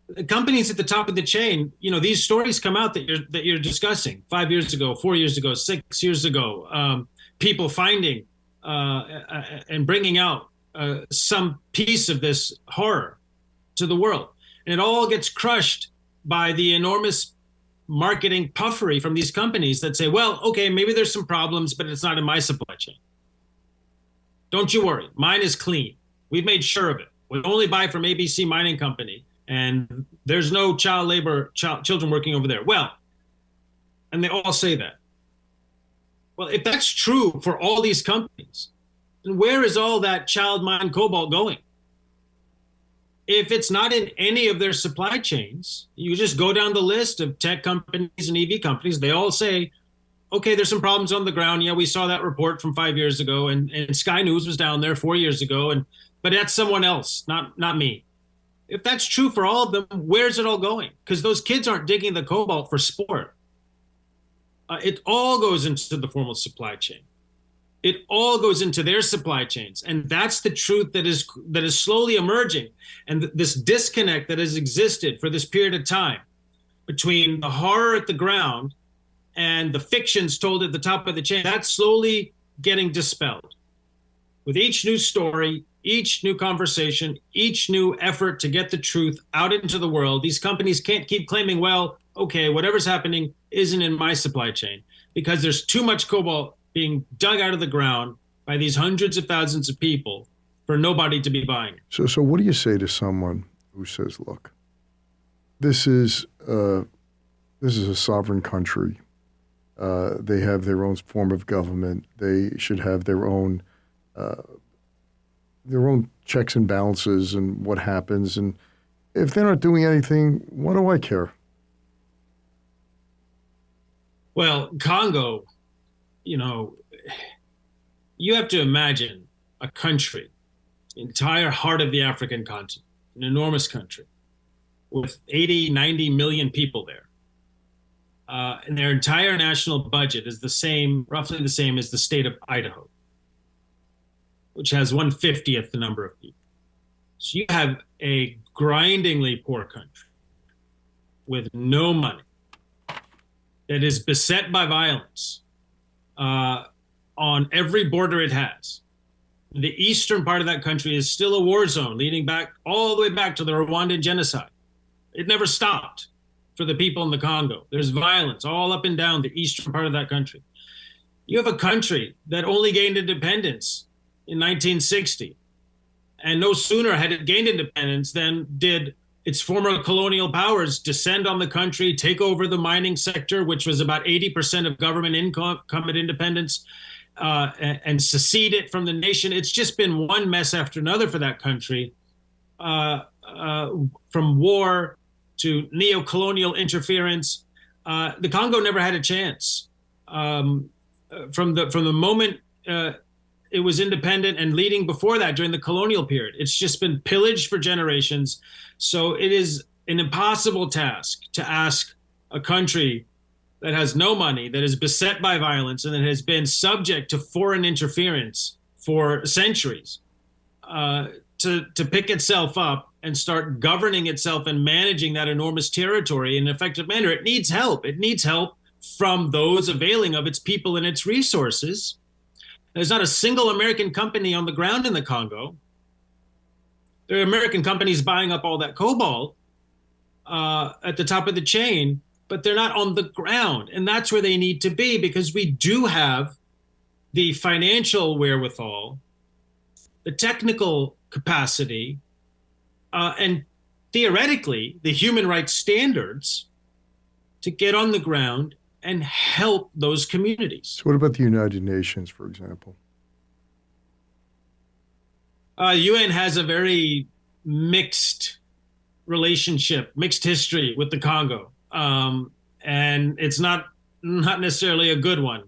the companies at the top of the chain. These stories come out that you're discussing 5 years ago, 4 years ago, 6 years ago. People finding and bringing out some piece of this horror to the world, and it all gets crushed by the enormous marketing puffery from these companies that say, well, okay, maybe there's some problems, but it's not in my supply chain. Don't you worry. Mine is clean. We've made sure of it. We only buy from ABC Mining Company, and there's no child labor, children working over there. Well, and they all say that. Well, if that's true for all these companies, then where is all that child mined cobalt going? If it's not in any of their supply chains, you just go down the list of tech companies and EV companies. They all say, okay, there's some problems on the ground. Yeah, we saw that report from 5 years ago, and Sky News was down there 4 years ago, but that's someone else, not me. If that's true for all of them, where's it all going? Because those kids aren't digging the cobalt for sport. It all goes into the formal supply chain. It all goes into their supply chains. And that's the truth that is slowly emerging. And this disconnect that has existed for this period of time between the horror at the ground and the fictions told at the top of the chain, that's slowly getting dispelled. With each new story, each new conversation, each new effort to get the truth out into the world, these companies can't keep claiming, well, okay, whatever's happening isn't in my supply chain, because there's too much cobalt being dug out of the ground by these hundreds of thousands of people for nobody to be buying. So what do you say to someone who says, look, this is a sovereign country. They have their own form of government. They should have their own checks and balances and what happens. And if they're not doing anything, what do I care? Well, Congo, you have to imagine a country, entire heart of the African continent, an enormous country with 80, 90 million people there. And their entire national budget is roughly the same as the state of Idaho, which has 1/50th the number of people. So you have a grindingly poor country with no money that is beset by violence on every border it has. The eastern part of that country is still a war zone leading back all the way back to the Rwandan genocide. It never stopped for the people in the Congo. There's violence all up and down the eastern part of that country. You have a country that only gained independence in 1960. And no sooner had it gained independence than did its former colonial powers descend on the country, take over the mining sector, which was about 80% of government income at independence, and secede it from the nation. It's just been one mess after another for that country, from war to neo-colonial interference. The Congo never had a chance. From the moment it was independent and leading before that during the colonial period, it's just been pillaged for generations. So it is an impossible task to ask a country that has no money, that is beset by violence, and that has been subject to foreign interference for centuries, to pick itself up and start governing itself and managing that enormous territory in an effective manner. It needs help. It needs help from those availing of its people and its resources. There's not a single American company on the ground in the Congo. There are American companies buying up all that cobalt at the top of the chain, but they're not on the ground. And that's where they need to be, because we do have the financial wherewithal, the technical capacity, and theoretically, the human rights standards to get on the ground and help those communities. So what about the United Nations, for example? UN has a very mixed relationship, mixed history with the Congo, and it's not necessarily a good one.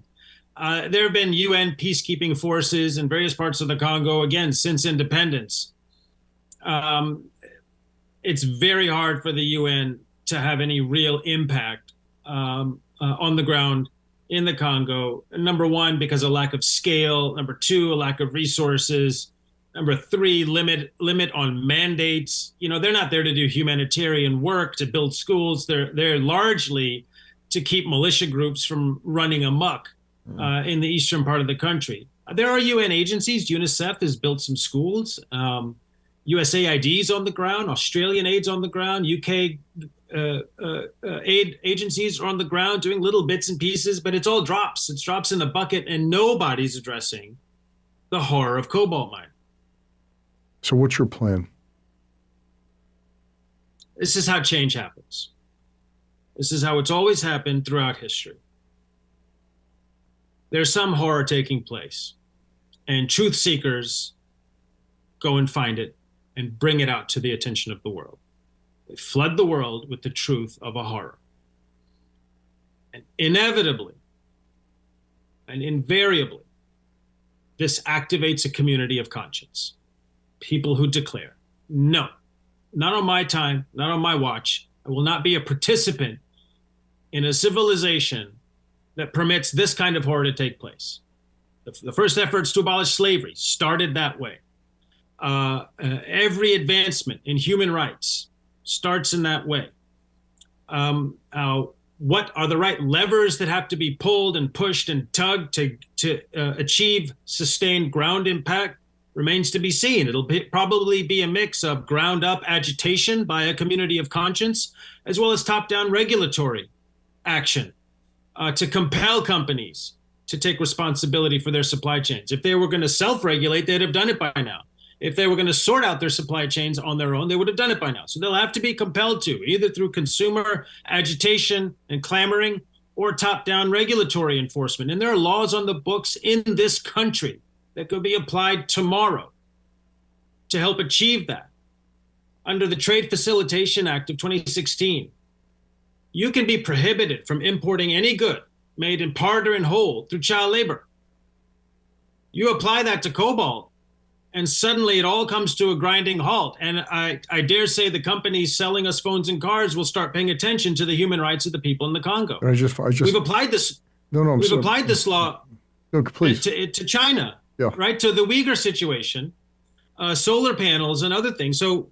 There have been UN peacekeeping forces in various parts of the Congo, again, since independence. It's very hard for the UN to have any real impact on the ground in the Congo. Number one, because of lack of scale. Number two, a lack of resources. Number three, limit on mandates. They're not there to do humanitarian work, to build schools. They're largely to keep militia groups from running amok in the eastern part of the country. There are UN agencies. UNICEF has built some schools. USAID's on the ground. Australian aid's on the ground. UK aid agencies are on the ground doing little bits and pieces, but it's all drops. It's drops in the bucket, and nobody's addressing the horror of cobalt mining. So what's your plan? This is how change happens. This is how it's always happened throughout history. There's some horror taking place, and truth seekers go and find it and bring it out to the attention of the world. They flood the world with the truth of a horror. And inevitably and invariably, this activates a community of conscience. People who declare, no, not on my time, not on my watch. I will not be a participant in a civilization that permits this kind of horror to take place. The first efforts to abolish slavery started that way. Every advancement in human rights starts in that way. What are the right levers that have to be pulled and pushed and tugged to achieve sustained ground impact remains to be seen. It'll probably be a mix of ground-up agitation by a community of conscience, as well as top-down regulatory action to compel companies to take responsibility for their supply chains. If they were going to self-regulate, they'd have done it by now. If they were going to sort out their supply chains on their own, they would have done it by now. So they'll have to be compelled to, either through consumer agitation and clamoring or top-down regulatory enforcement. And there are laws on the books in this country that could be applied tomorrow to help achieve that. Under the Trade Facilitation Act of 2016, you can be prohibited from importing any good made in part or in whole through child labor. You apply that to cobalt, and suddenly it all comes to a grinding halt. And I dare say the companies selling us phones and cars will start paying attention to the human rights of the people in the Congo. We've applied this. We've applied this law to China, right? To the Uyghur situation, solar panels and other things. So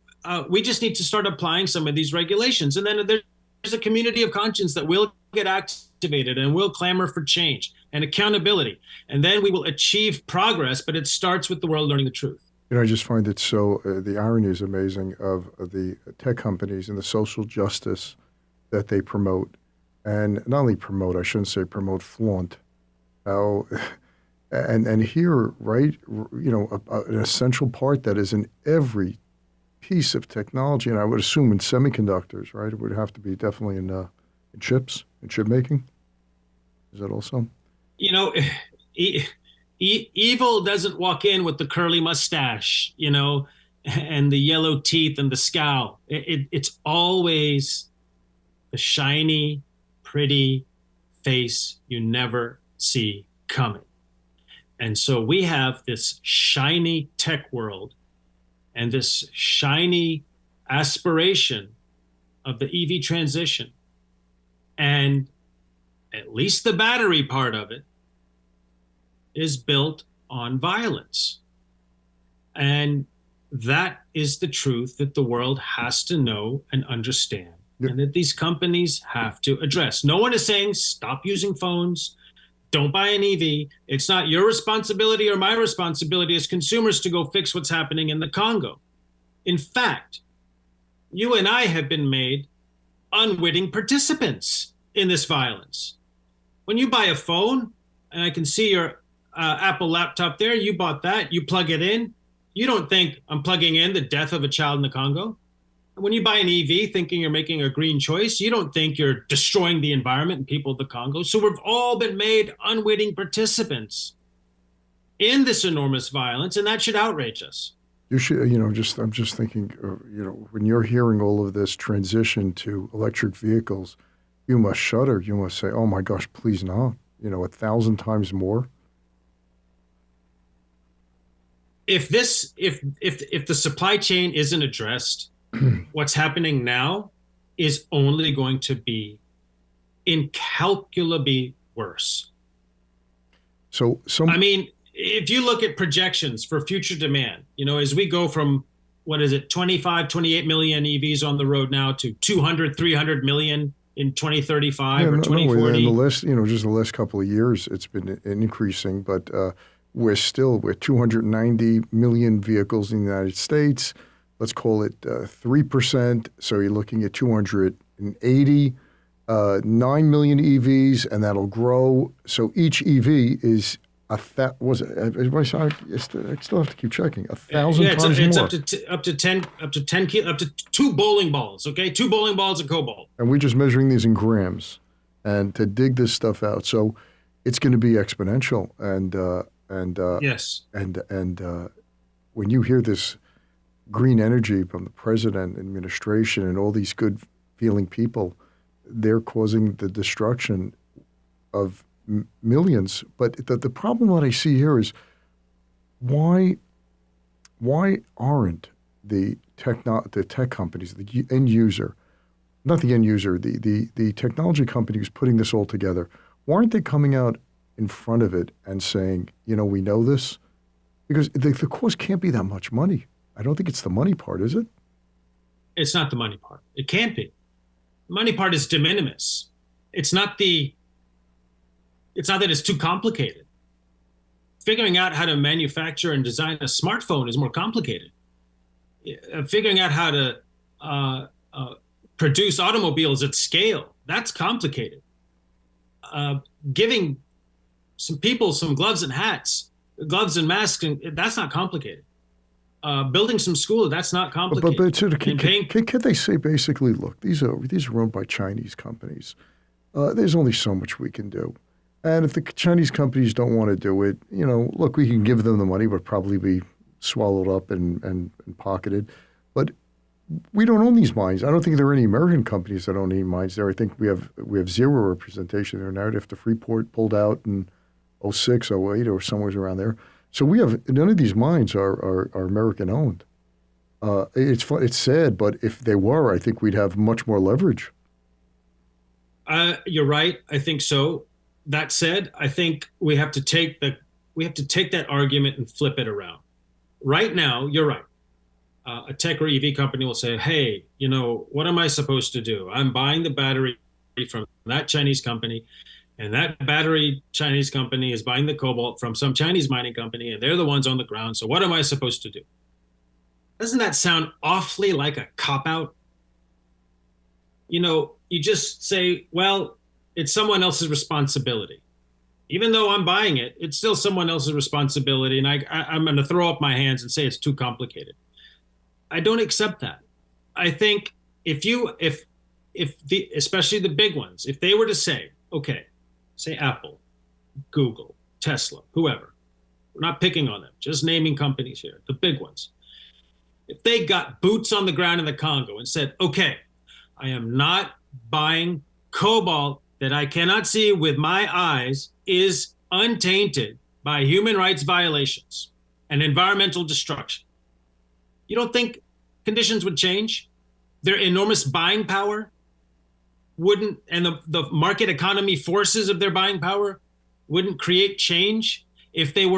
we just need to start applying some of these regulations. And then there's a community of conscience that will get activated and will clamor for change and accountability. And then we will achieve progress, but it starts with the world learning the truth. I just find it so, the irony is amazing of the tech companies and the social justice that they promote. And not only promote, I shouldn't say promote, flaunt. And here, right, an essential part that is in every piece of technology, and I would assume in semiconductors, right? It would have to be definitely in chips, in chip making. Is that also? Evil doesn't walk in with the curly mustache, and the yellow teeth and the scowl. It's always the shiny, pretty face you never see coming. And so we have this shiny tech world and this shiny aspiration of the EV transition. And at least the battery part of it is built on violence. And that is the truth that the world has to know and understand, and that these companies have to address. No one is saying stop using phones, don't buy an EV. It's not your responsibility or my responsibility as consumers to go fix what's happening in the Congo. In fact, you and I have been made unwitting participants in this violence. When you buy a phone, and I can see your Apple laptop there, you bought that, you plug it in, you don't think I'm plugging in the death of a child in the Congo. When you buy an EV thinking you're making a green choice, you don't think you're destroying the environment and people of the Congo. So we've all been made unwitting participants in this enormous violence, and that should outrage us. You should, I'm just thinking, when you're hearing all of this transition to electric vehicles, you must shudder. You must say, oh my gosh, please not. 1,000 times more. If the supply chain isn't addressed, what's happening now is only going to be incalculably worse. I mean, if you look at projections for future demand, as we go from, 25, 28 million EVs on the road now to 200, 300 million in 2035 or 2040. In the last, just the last couple of years, it's been increasing, but we're 290 million vehicles in the United States. Let's call it 3%. So you're looking at 280, 9 million EVs, and that'll grow. So each EV is I still have to keep checking. 1,000 times it's more. up to 2 bowling balls. Okay, 2 bowling balls of cobalt. And we're just measuring these in grams, and to dig this stuff out. So it's going to be exponential. Yes. And when you hear this green energy from the president, administration, and all these good feeling people, they're causing the destruction of millions. But the problem that I see here is why aren't the tech companies, the end user, not the end user, the technology company who's putting this all together, why aren't they coming out in front of it and saying, we know this? Because the cost can't be that much money. I don't think it's the money part, is it? It's not the money part. It can't be. The money part is de minimis. It's not that it's too complicated. Figuring out how to manufacture and design a smartphone is more complicated. Figuring out how to produce automobiles at scale, that's complicated. Giving some people some gloves and masks, that's not complicated. Building some schools, that's not complicated. But can they say basically, look, these are owned by Chinese companies. There's only so much we can do. And if the Chinese companies don't want to do it, look, we can give them the money, but probably be swallowed up and pocketed. But we don't own these mines. I don't think there are any American companies that own any mines there. I think we have zero representation there now. After Freeport pulled out in 06, 08, or somewhere around there. So none of these mines are American owned. It's sad, but if they were, I think we'd have much more leverage. You're right. I think so. That said, I think we have to take that argument and flip it around. Right now, you're right. A tech or EV company will say, hey, what am I supposed to do? I'm buying the battery from that Chinese company, and that battery Chinese company is buying the cobalt from some Chinese mining company, and they're the ones on the ground. So what am I supposed to do? Doesn't that sound awfully like a cop-out? You just say, well, it's someone else's responsibility. Even though I'm buying it, it's still someone else's responsibility, and I'm going to throw up my hands and say it's too complicated. I don't accept that. I think especially the big ones, if they were to say, okay, say Apple, Google, Tesla, whoever, we're not picking on them, just naming companies here, the big ones. If they got boots on the ground in the Congo and said, okay, I am not buying cobalt that I cannot see with my eyes is untainted by human rights violations and environmental destruction. You don't think conditions would change? Their enormous buying power wouldn't, and the market economy forces of their buying power wouldn't create change if they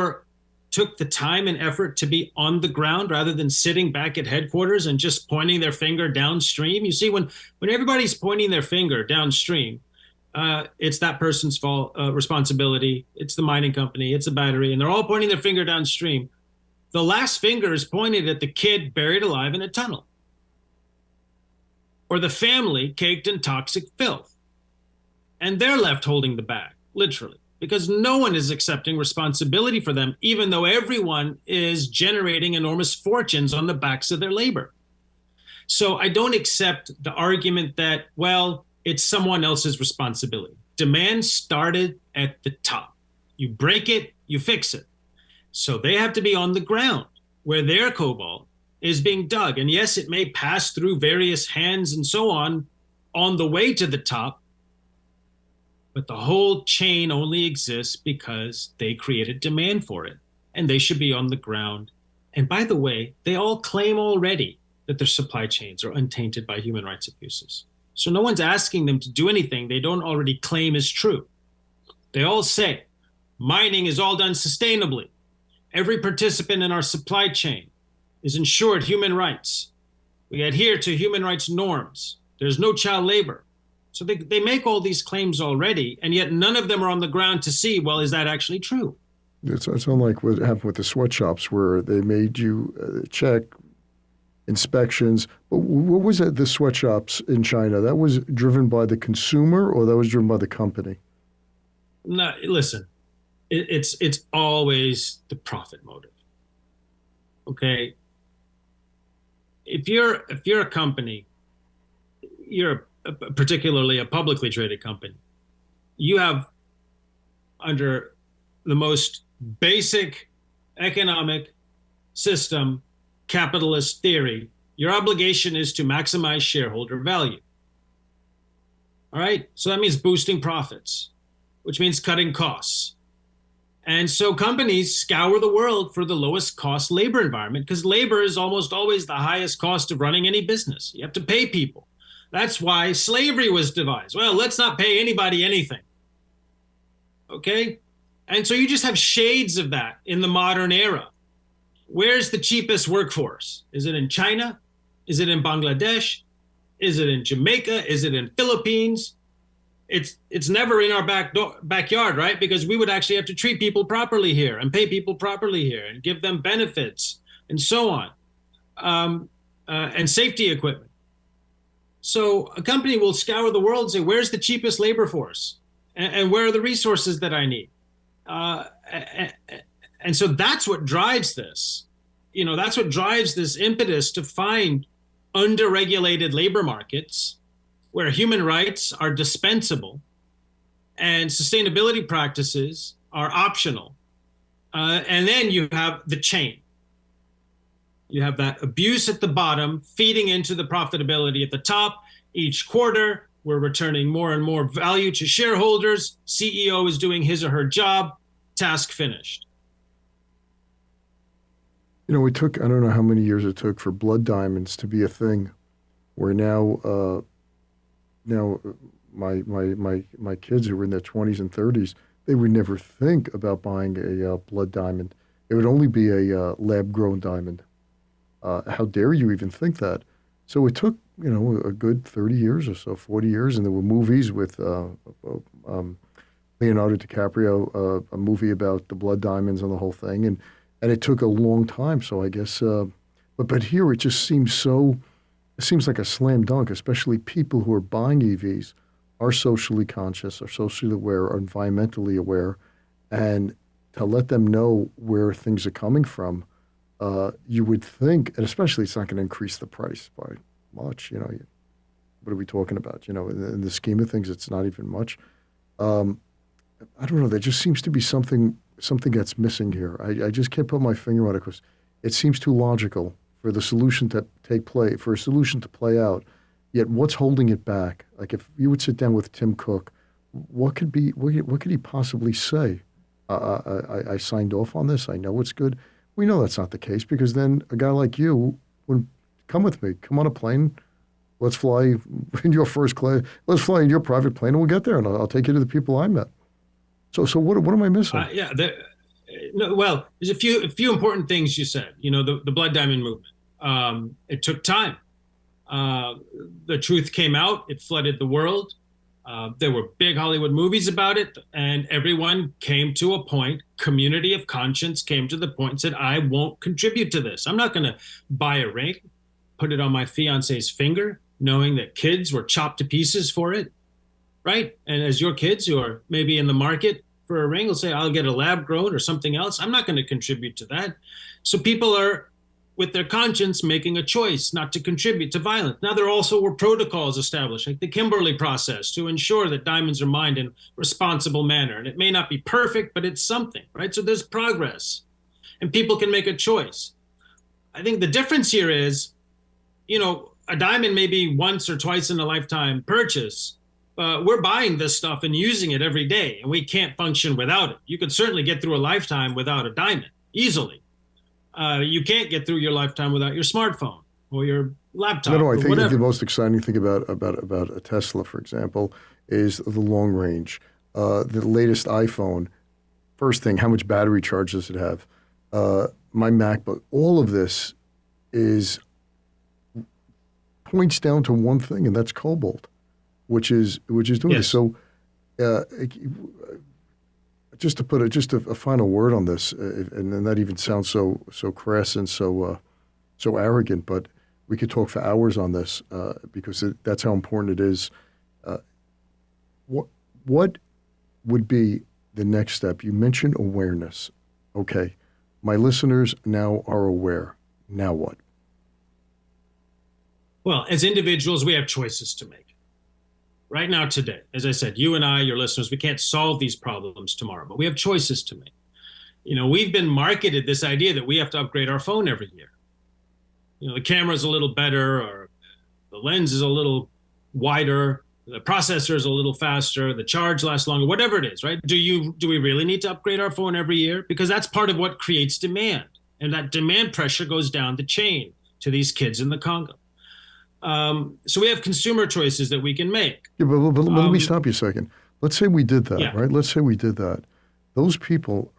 took the time and effort to be on the ground rather than sitting back at headquarters and just pointing their finger downstream. You see, when everybody's pointing their finger downstream, it's that person's fault, responsibility. It's the mining company, it's a battery, and they're all pointing their finger downstream. The last finger is pointed at the kid buried alive in a tunnel, or the family caked in toxic filth. and they're left holding the bag, literally, because no one is accepting responsibility for them, even though everyone is generating enormous fortunes on the backs of their labor. So I don't accept the argument that, well, it's someone else's responsibility. Demand started at the top. You break it, you fix it. So they have to be on the ground where their cobalt is being dug. And yes, it may pass through various hands and so on the way to the top, but the whole chain only exists because they created demand for it, and they should be on the ground. And by the way, they all claim already that their supply chains are untainted by human rights abuses. So no one's asking them to do anything they don't already claim is true. They all say mining is all done sustainably. Every participant in our supply chain is ensured human rights. We adhere to human rights norms. There's no child labor. So they make all these claims already, and yet none of them are on the ground to see, well, is that actually true? It's unlike what happened with the sweatshops where they made you check inspections. But what was it, the sweatshops in China? That was driven by the consumer or that was driven by the company? No, listen, it's always the profit motive. Okay? If you're a company, you're particularly a publicly traded company, you have, under the most basic economic system, capitalist theory, your obligation is to maximize shareholder value. All right? So that means boosting profits, which means cutting costs. And so companies scour the world for the lowest cost labor environment, because labor is almost always the highest cost of running any business. You have to pay people. That's why slavery was devised. Well, let's not pay anybody anything. Okay? And so you just have shades of that in the modern era. Where's the cheapest workforce? Is it in China? Is it in Bangladesh? Is it in Jamaica? Is it in Philippines? It's never in our backyard, right? Because we would actually have to treat people properly here and pay people properly here and give them benefits and so on, and safety equipment. So a company will scour the world and say, where's the cheapest labor force? And where are the resources that I need? And so that's what drives this. You know, that's what drives this impetus to find underregulated labor markets where human rights are dispensable and sustainability practices are optional. And then you have the chain. You have that abuse at the bottom feeding into the profitability at the top. Each quarter, we're returning more and more value to shareholders. CEO is doing his or her job. Task finished. You know, it took, I don't know how many years it took for blood diamonds to be a thing, where now my kids who were in their 20s and 30s, they would never think about buying a blood diamond. It would only be a lab-grown diamond. How dare you even think that? So it took, you know, a good 30 years or so, 40 years, and there were movies with Leonardo DiCaprio, a movie about the blood diamonds and the whole thing, and it took a long time. So I guess, but here it just seems so. It seems like a slam dunk, especially people who are buying EVs are socially conscious, are socially aware, are environmentally aware, and to let them know where things are coming from, you would think, and especially it's not going to increase the price by much. You know, what are we talking about? You know, in the scheme of things, it's not even much. I don't know. There just seems to be something that's missing here. I just can't put my finger on it because it seems too logical for the solution to for a solution to play out. Yet what's holding it back? Like if you would sit down with Tim Cook, what could he possibly say? I signed off on this. I know it's good. We know that's not the case because then a guy like you would come with me. Come on a plane. Let's fly in your first class. Let's fly in your private plane and we'll get there and I'll take you to the people I met. So what am I missing? Well, there's a few important things you said. You know, the blood diamond movement. It took time. The truth came out. It flooded the world. There were big Hollywood movies about it, and everyone came to a point, community of conscience came to the point and said, I won't contribute to this. I'm not going to buy a ring, put it on my fiance's finger, knowing that kids were chopped to pieces for it. right? And as your kids who are maybe in the market for a ring will say, I'll get a lab grown or something else. I'm not going to contribute to that. So people are, with their conscience, making a choice not to contribute to violence. Now, there also were protocols established, like the Kimberley process, to ensure that diamonds are mined in a responsible manner. And it may not be perfect, but it's something, right? So there's progress, and people can make a choice. I think the difference here is, a diamond may be once or twice in a lifetime purchase. We're buying this stuff and using it every day, and we can't function without it. You could certainly get through a lifetime without a diamond, easily. You can't get through your lifetime without your smartphone or your laptop. No, I think whatever. the most exciting thing about a Tesla, for example, is the long range. The latest iPhone, first thing, how much battery charge does it have? My MacBook, all of this points down to one thing, and that's cobalt, which is doing this. So, just to put a final word on this, and that even sounds so crass and so arrogant, but we could talk for hours on this because that's how important it is. What would be the next step? You mentioned awareness. Okay, my listeners now are aware. Now what? Well, as individuals, we have choices to make. Right now, today, as I said, you and I, your listeners, we can't solve these problems tomorrow, but we have choices to make. We've been marketed this idea that we have to upgrade our phone every year. The camera's a little better, or the lens is a little wider, the processor is a little faster, the charge lasts longer, whatever it is, right? Do we really need to upgrade our phone every year? Because that's part of what creates demand. And that demand pressure goes down the chain to these kids in the Congo. So we have consumer choices that we can make. Yeah, but let me stop you a second. Let's say we did that, right? Let's say we did that. Those people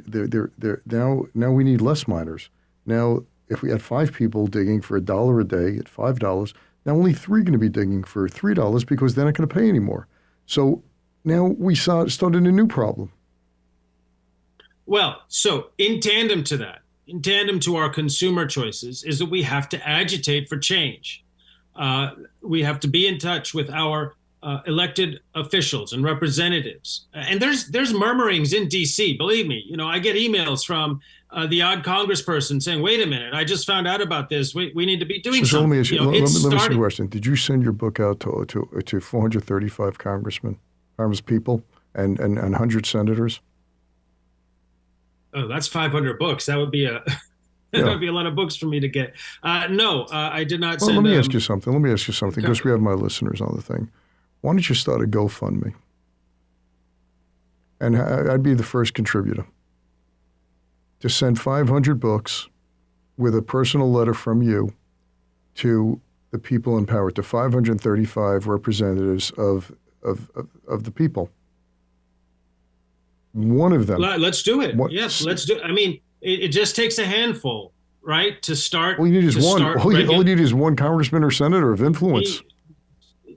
they're now we need less miners. Now, if we had 5 people digging for $1 a day at $5, now only 3 are going to be digging for $3 because they're not going to pay anymore. So now we started a new problem. Well, so in tandem to that, in tandem to our consumer choices, is that we have to agitate for change. We have to be in touch with our elected officials and representatives. And there's murmurings in D.C., believe me. I get emails from the odd congressperson saying, wait a minute, I just found out about this. We need to be doing something. Let me ask you, let me ask you a question. Did you send your book out to 435 congresspeople and 100 senators? Oh, that's 500 books. That would be that would be a lot of books for me to get. No, I did not send. Let me ask you something, because we have my listeners on the thing. Why don't you start a GoFundMe? And I'd be the first contributor to send 500 books with a personal letter from you to the people in power, to 535 representatives of the people. One of them. Let's do it. Yes, let's do it. I mean, it just takes a handful, right, to start. All you need is one. All you need is one congressman or senator of influence.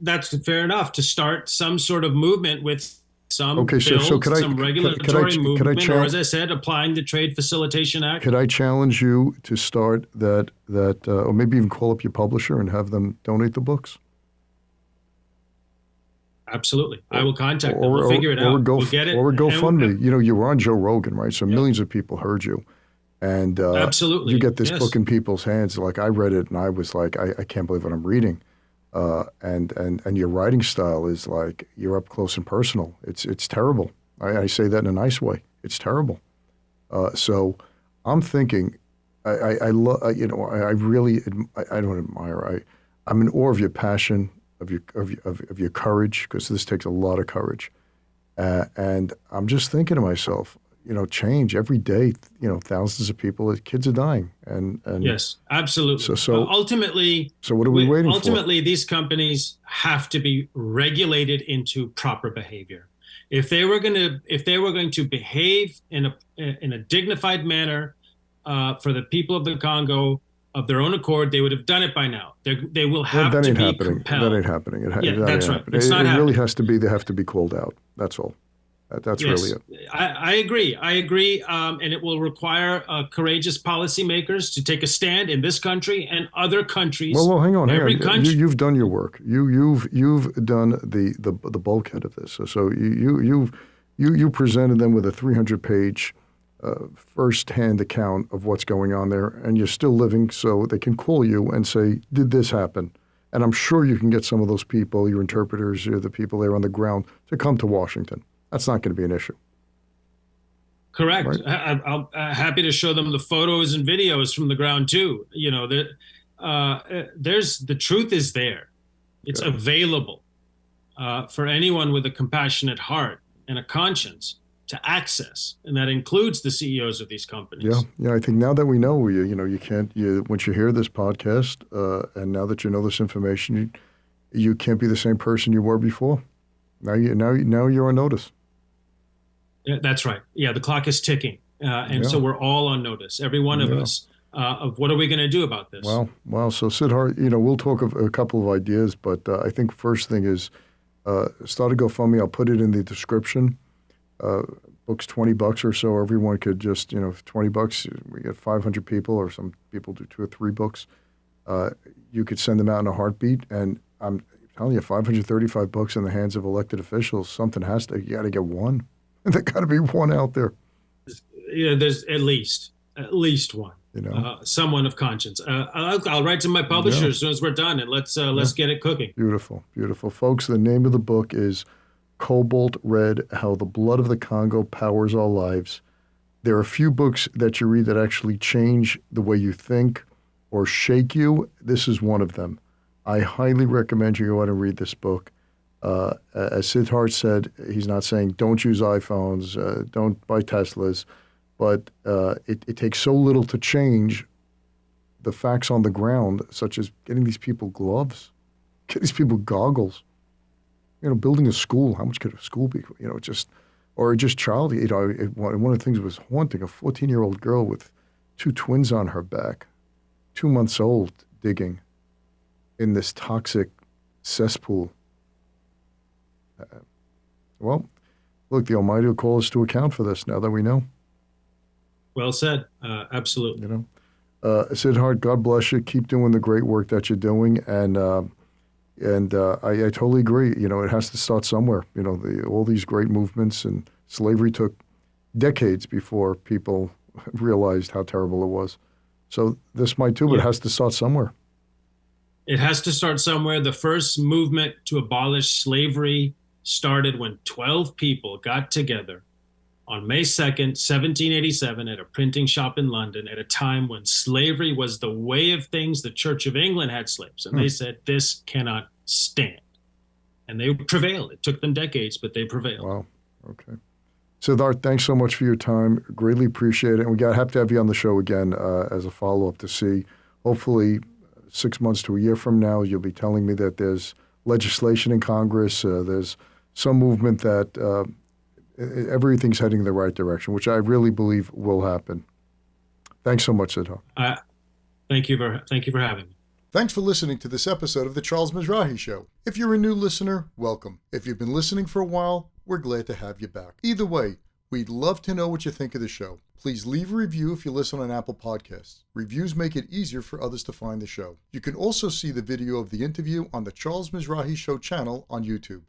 That's fair enough, to start some sort of movement with some bills, some regulatory movement, or as I said, applying the Trade Facilitation Act. Could I challenge you to start that, or maybe even call up your publisher and have them donate the books? Absolutely. I will contact them. We'll figure it out. We'll get it. Or GoFundMe. You were on Joe Rogan, right? So millions of people heard you. And absolutely, you get this book in people's hands. Like, I read it and I was like, I can't believe what I'm reading. And your writing style is like, you're up close and personal. It's terrible. I say that in a nice way. It's terrible. So I'm thinking, I really, I don't admire. I'm in awe of your passion, of your courage, because this takes a lot of courage. And I'm just thinking to myself, change every day. Thousands of people, kids are dying, and yes, absolutely. So ultimately, what are we waiting for? Ultimately, these companies have to be regulated into proper behavior. If they were going to behave in a dignified manner for the people of the Congo of their own accord, they would have done it by now. They will have to be compelled. That ain't happening. That's right. It's not happening. Really has to be. They have to be called out. That's all. That's really Yes, it. I agree. I agree. And it will require courageous policymakers to take a stand in this country and other countries. Well, hang on. Every country. You've done your work. You've done the bulkhead of this. So you presented them with a 300-page first-hand account of what's going on there, and you're still living, so they can call you and say, "Did this happen?" And I'm sure you can get some of those people, your interpreters, the people there on the ground, to come to Washington. That's not going to be an issue. Correct. Right? I'm happy to show them the photos and videos from the ground too. There's the truth is there. It's available for anyone with a compassionate heart and a conscience to access, and that includes the CEOs of these companies. Yeah. I think now that we know, you can't. Once you hear this podcast, and now that you know this information, you can't be the same person you were before. Now you're on notice. Yeah, that's right. Yeah, the clock is ticking, and so we're all on notice, every one of us, of what are we going to do about this? Wow. So Siddharth, we'll talk of a couple of ideas, but I think first thing is start a GoFundMe. I'll put it in the description. Books $20 or so. Everyone could just, $20. We get 500 people, or some people do 2 or 3 books. You could send them out in a heartbeat, and I'm telling you, $535 in the hands of elected officials. You got to get one. There got to be one out there. Yeah, there's at least one. Someone of conscience. I'll write to my publisher as soon as we're done, and let's get it cooking. Beautiful, folks. The name of the book is Cobalt Red: How the Blood of the Congo Powers Our Lives. There are a few books that you read that actually change the way you think or shake you. This is one of them. I highly recommend you go out and read this book. As Siddharth said, he's not saying don't use iPhones, don't buy Teslas, but it takes so little to change the facts on the ground, such as getting these people gloves, get these people goggles, building a school. How much could a school be? Or just child. One of the things that was haunting, a 14-year-old girl with 2 twins on her back, 2 months old, digging in this toxic cesspool. Well, look, the Almighty will call us to account for this now that we know. Well said. Absolutely. Siddharth, God bless you. Keep doing the great work that you're doing, and I totally agree. It has to start somewhere. All these great movements, and slavery took decades before people realized how terrible it was. So this might too, but it has to start somewhere. It has to start somewhere. The first movement to abolish slavery started when 12 people got together on May 2nd, 1787, at a printing shop in London, at a time when slavery was the way of things. The Church of England had slaves, and they said, this cannot stand. And they prevailed. It took them decades, but they prevailed. Wow. Okay. Siddharth, thanks so much for your time. Greatly appreciate it. And we have to have you on the show again as a follow-up to see, hopefully 6 months to a year from now, you'll be telling me that there's legislation in Congress, there's some movement that everything's heading in the right direction, which I really believe will happen. Thanks so much, Siddharth. Thank you for having me. Thanks for listening to this episode of The Charles Mizrahi Show. If you're a new listener, welcome. If you've been listening for a while, we're glad to have you back. Either way, we'd love to know what you think of the show. Please leave a review if you listen on Apple Podcasts. Reviews make it easier for others to find the show. You can also see the video of the interview on the Charles Mizrahi Show channel on YouTube.